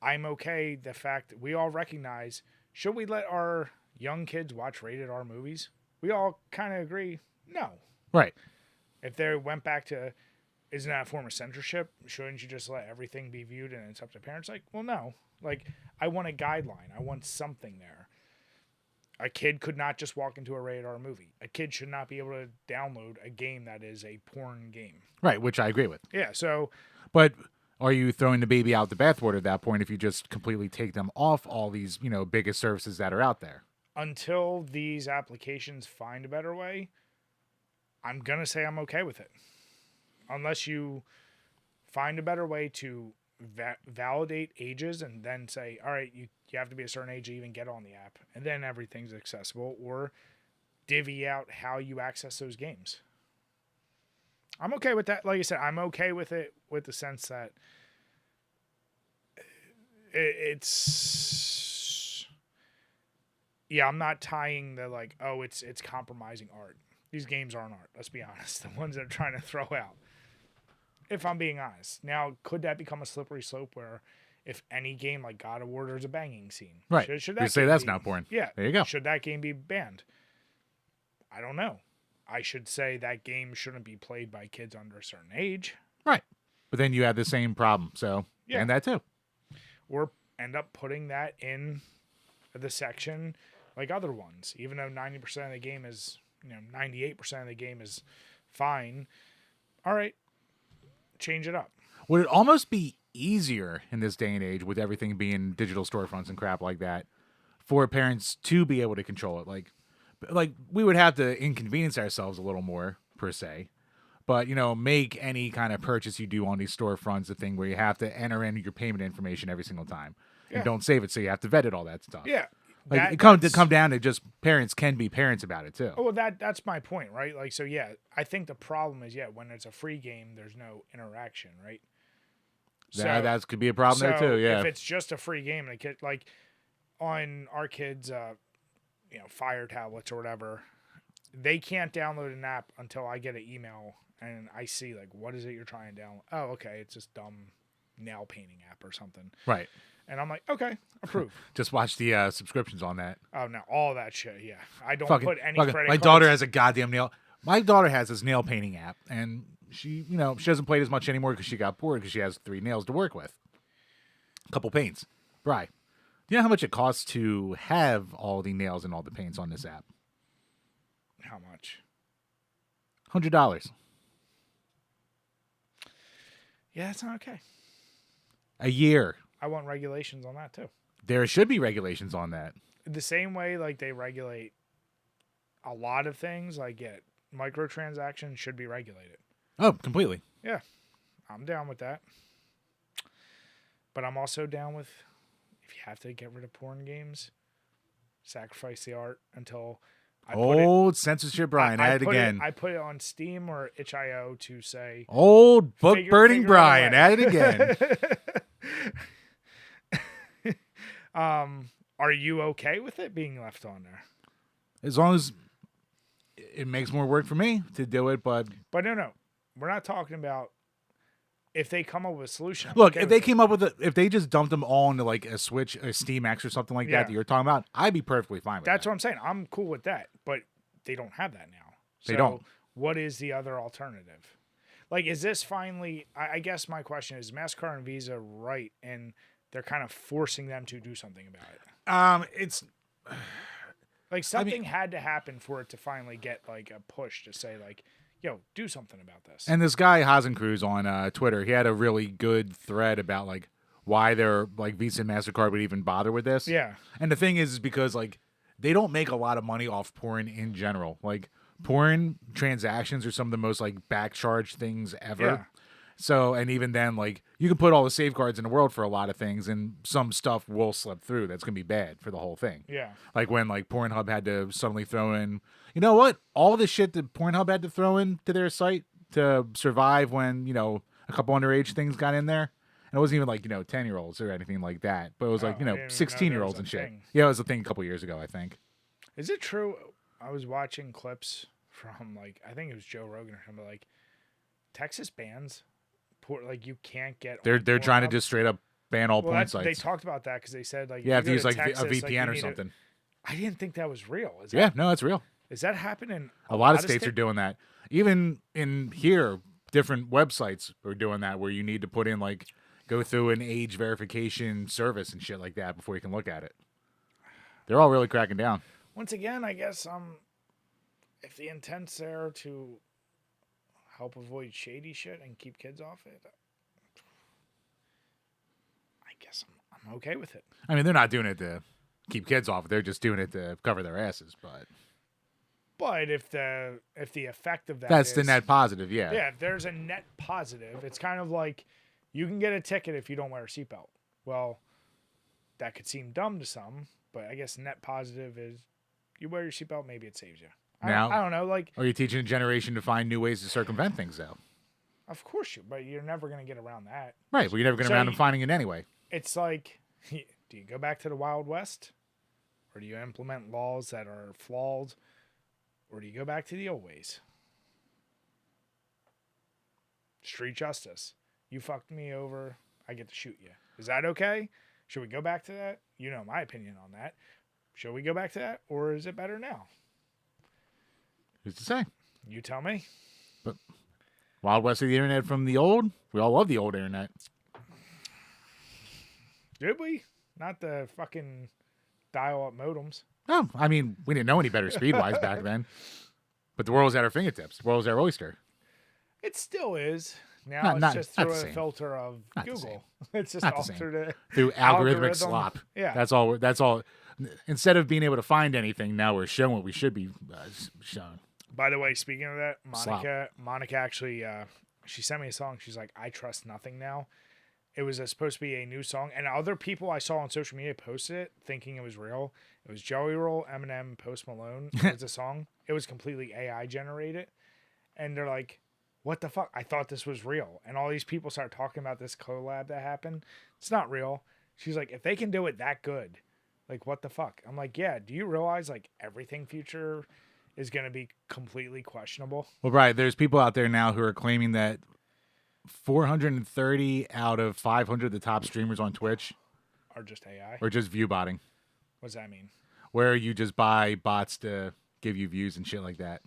I'm okay the fact that we all recognize, should we let our young kids watch rated R movies? We all kind of agree, no. Right. If they went back to, isn't that a form of censorship? Shouldn't you just let everything be viewed and it's up to parents? Like, well, no. Like, I want a guideline. I want something there. A kid could not just walk into a rated R movie. A kid should not be able to download a game that is a porn game. Right, which I agree with. Yeah, so... But are you throwing the baby out the bathwater at that point if you just completely take them off all these, biggest services that are out there? until these applications find a better way, I'm going to say I'm okay with it. Unless you find a better way to validate ages and then say, all right, you have to be a certain age to even get on the app, and then everything's accessible, or divvy out how you access those games. I'm okay with that. Like I said, I'm okay with it with the sense that it's... Yeah, I'm not tying the like, oh, it's compromising art. These games aren't art, let's be honest. The ones that are trying to throw out. If I'm being honest. Now, could that become a slippery slope where if any game like God of War, there's a banging scene? Right. Should you say that's not porn. Yeah. There you go. Should that game be banned? I don't know. I should say that game shouldn't be played by kids under a certain age. Right. But then you have the same problem. So, yeah. And that too. Or end up putting that in the section like other ones. Even though 90% of the game is, 98% of the game is fine. All right. Change it up. Would it almost be easier in this day and age with everything being digital storefronts and crap like that for parents to be able to control it? Like we would have to inconvenience ourselves a little more per se, but make any kind of purchase you do on these storefronts a thing where you have to enter in your payment information every single time and don't save it, so you have to vet it, all that stuff. Yeah. Like it come down to just parents can be parents about it too. Oh, well, that's my point, right? Like, so yeah, I think the problem is when it's a free game, there's no interaction, right? That could be a problem there too. Yeah. If it's just a free game, the kid, like on our kids, Fire tablets or whatever, they can't download an app until I get an email and I see like, what is it you're trying to download? Oh, okay, it's this dumb nail painting app or something. Right. And I'm like, okay, approve. Just watch the subscriptions on that. Oh, no, all that shit, yeah. I don't put any credit My cards. daughter has a goddamn nail. My daughter has this nail painting app, and she, she doesn't play it as much anymore because she got bored because she has 3 nails to work with. A couple paints. Bri, do you know how much it costs to have all the nails and all the paints on this app? How much? $100. Yeah, that's not okay. A year. I want regulations on that too. There should be regulations on that. The same way like they regulate a lot of things, like microtransactions should be regulated. Oh, completely. Yeah. I'm down with that. But I'm also down with, if you have to get rid of porn games, sacrifice the art until Old censorship Brian, add it again. I put it on Steam or itch.io to say old book burning Brian, add it again. Are you okay with it being left on there? As long as it makes more work for me to do it, but no. We're not talking about if they come up with a solution. Look, if they came up with if they just dumped them all into like a Switch, a Steam X or something like that you're talking about, I'd be perfectly fine with that. That's what I'm saying. I'm cool with that, but they don't have that now. They don't. What is the other alternative? Like, is this finally, I guess my question is MasterCard and Visa right, and they're kind of forcing them to do something about it? It's like something had to happen for it to finally get like a push to say like, yo, do something about this. And this guy Hasencruz on Twitter, he had a really good thread about like why they're like Visa and MasterCard would even bother with this. Yeah. And the thing is because like they don't make a lot of money off porn in general. Like porn transactions are some of the most like back charged things ever. Yeah. So, and even then, like, you can put all the safeguards in the world for a lot of things, and some stuff will slip through that's going to be bad for the whole thing. Yeah. Like when, like, Pornhub had to suddenly throw in, you know what? All the shit that Pornhub had to throw into their site to survive when, a couple underage things got in there. And it wasn't even like, 10-year-olds or anything like that. But it was like, 16-year-olds and shit. Thing. Yeah, it was a thing a couple years ago, I think. Is it true? I was watching clips from, like, I think it was Joe Rogan or something, like, Texas bans. Like you can't get. They're trying to just straight up ban all porn sites. They talked about that because they said like you have to use like Texas, a VPN or something. I didn't think that was real. No, it's real. Is that happening? A lot of states are doing that. Even in here, different websites are doing that where you need to put in like go through an age verification service and shit like that before you can look at it. They're all really cracking down. Once again, I guess if the intent's there to help avoid shady shit and keep kids off it, I guess I'm okay with it. I mean, they're not doing it to keep kids off. They're just doing it to cover their asses. But if the effect of that That's is, the net positive, yeah. Yeah, if there's a net positive, it's kind of like you can get a ticket if you don't wear a seatbelt. Well, that could seem dumb to some, but I guess net positive is you wear your seatbelt, maybe it saves you. I don't know. Like, are you teaching a generation to find new ways to circumvent things, though? Of course but you're never going to get around that. Right, but you're never going to around them finding it anyway. It's like, do you go back to the Wild West? Or do you implement laws that are flawed? Or do you go back to the old ways? Street justice. You fucked me over, I get to shoot you. Is that okay? Should we go back to that? You know my opinion on that. Should we go back to that? Or is it better now? Who's to say? You tell me. But Wild West of the internet from the old. We all love the old internet. Did we? Not the fucking dial-up modems. No, I mean, we didn't know any better speed-wise back then. But the world was at our fingertips. The world was our oyster. It still is. Now it's just through a filter of not Google. It's just all through algorithmic slop. Yeah. That's all. Instead of being able to find anything, now we're showing what we should be shown. By the way, speaking of that, Monica actually, she sent me a song. She's like, I trust nothing now. It was supposed to be a new song, and other people I saw on social media posted it thinking it was real. It was Joey Roll, Eminem, Post Malone. It was a song. It was completely AI generated, and they're like, what the fuck? I thought this was real. And all these people start talking about this collab that happened. It's not real. She's like, if they can do it that good, like, what the fuck? I'm like, yeah, do you realize, like, everything Future is going to be completely questionable? Well, right. There's people out there now who are claiming that 430 out of 500 of the top streamers on Twitch are just AI. Or just view botting. What does that mean? Where you just buy bots to give you views and shit like that.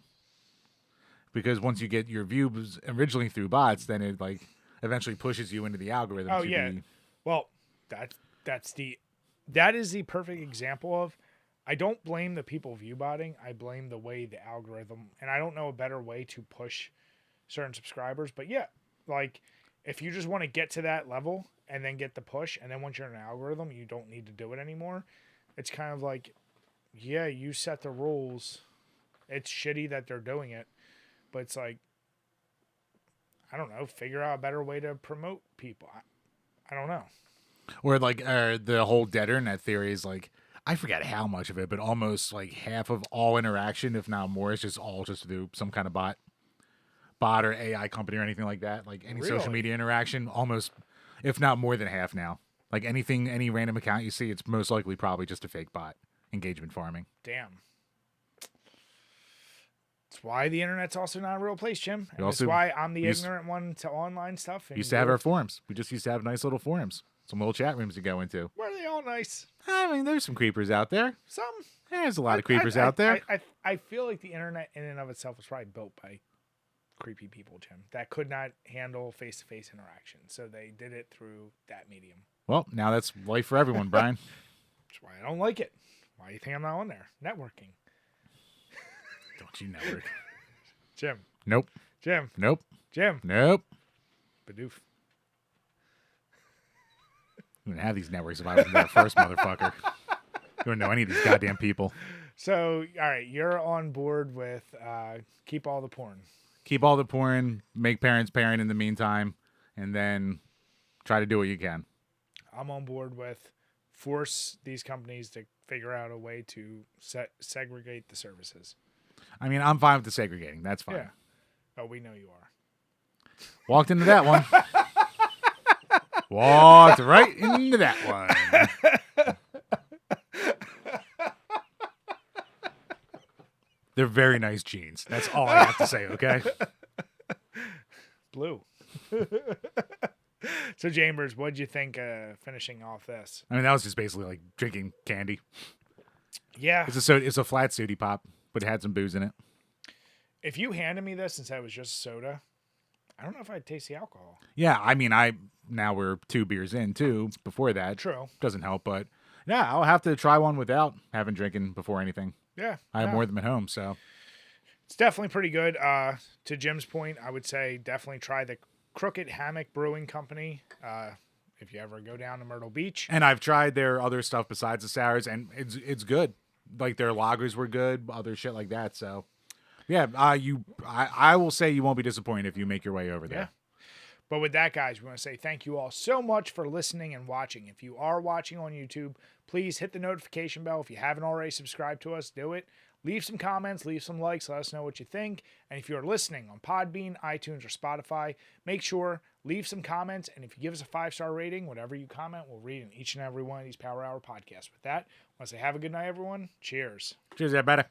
Because once you get your views originally through bots, then it like eventually pushes you into the algorithm. Oh yeah. Well, that is the perfect example of. I don't blame the people view botting. I blame the way the algorithm, and I don't know a better way to push certain subscribers. But yeah, like if you just want to get to that level and then get the push, and then once you're in an algorithm, you don't need to do it anymore. It's kind of like, yeah, you set the rules. It's shitty that they're doing it, but it's like, I don't know, figure out a better way to promote people. I don't know. Or like the whole dead internet theory is like, I forget how much of it, but almost like half of all interaction, if not more, is just all just through some kind of bot or AI company or anything like that. Like any social media interaction, almost, if not more than half now. Like anything, any random account you see, it's most likely probably just a fake bot. Engagement farming. Damn. That's why the internet's also not a real place, Jim. And that's also, why I'm the ignorant one to online stuff. We used to have our forums. We just used to have nice little forums. Some little chat rooms to go into. Were they all nice? I mean, there's some creepers out there. Some. There's a lot of creepers out there. I feel like the internet in and of itself was probably built by creepy people, Jim, that could not handle face-to-face interaction. So they did it through that medium. Well, now that's life for everyone, Brian. That's why I don't like it. Why do you think I'm not on there? Networking. Don't you network. Jim. Nope. Jim. Nope. Jim. Nope. Badoof. We wouldn't have these networks if I was there first, motherfucker. You wouldn't know any of these goddamn people. So, all right, you're on board with keep all the porn. Keep all the porn, make parents parent in the meantime, and then try to do what you can. I'm on board with force these companies to figure out a way to segregate the services. I mean, I'm fine with the segregating. That's fine. Yeah. Oh, we know you are. Walked into that one. Walked right into that one. They're very nice jeans. That's all I have to say, okay? Blue. So, Chambers, what'd you think finishing off this? I mean, that was just basically like drinking candy. Yeah. It's a flat sooty pop, but it had some booze in it. If you handed me this and said it was just soda, I don't know if I'd taste the alcohol. Yeah, I mean, now we're 2 beers in, too, before that. True. Doesn't help, but yeah, I'll have to try one without having drinking before anything. Yeah. I have more of them at home, so. It's definitely pretty good. To Jim's point, I would say definitely try the Crooked Hammock Brewing Company. if you ever go down to Myrtle Beach. And I've tried their other stuff besides the sours, and it's good. Like their lagers were good, other shit like that. So, yeah, I will say you won't be disappointed if you make your way over there. Yeah. But with that, guys, we want to say thank you all so much for listening and watching. If you are watching on YouTube, please hit the notification bell. If you haven't already subscribed to us, do it. Leave some comments, leave some likes, let us know what you think. And if you're listening on Podbean, iTunes, or Spotify, make sure, leave some comments. And if you give us a 5-star rating, whatever you comment, we'll read in each and every one of these Power Hour podcasts. With that, I want to say have a good night, everyone. Cheers. Cheers, everybody.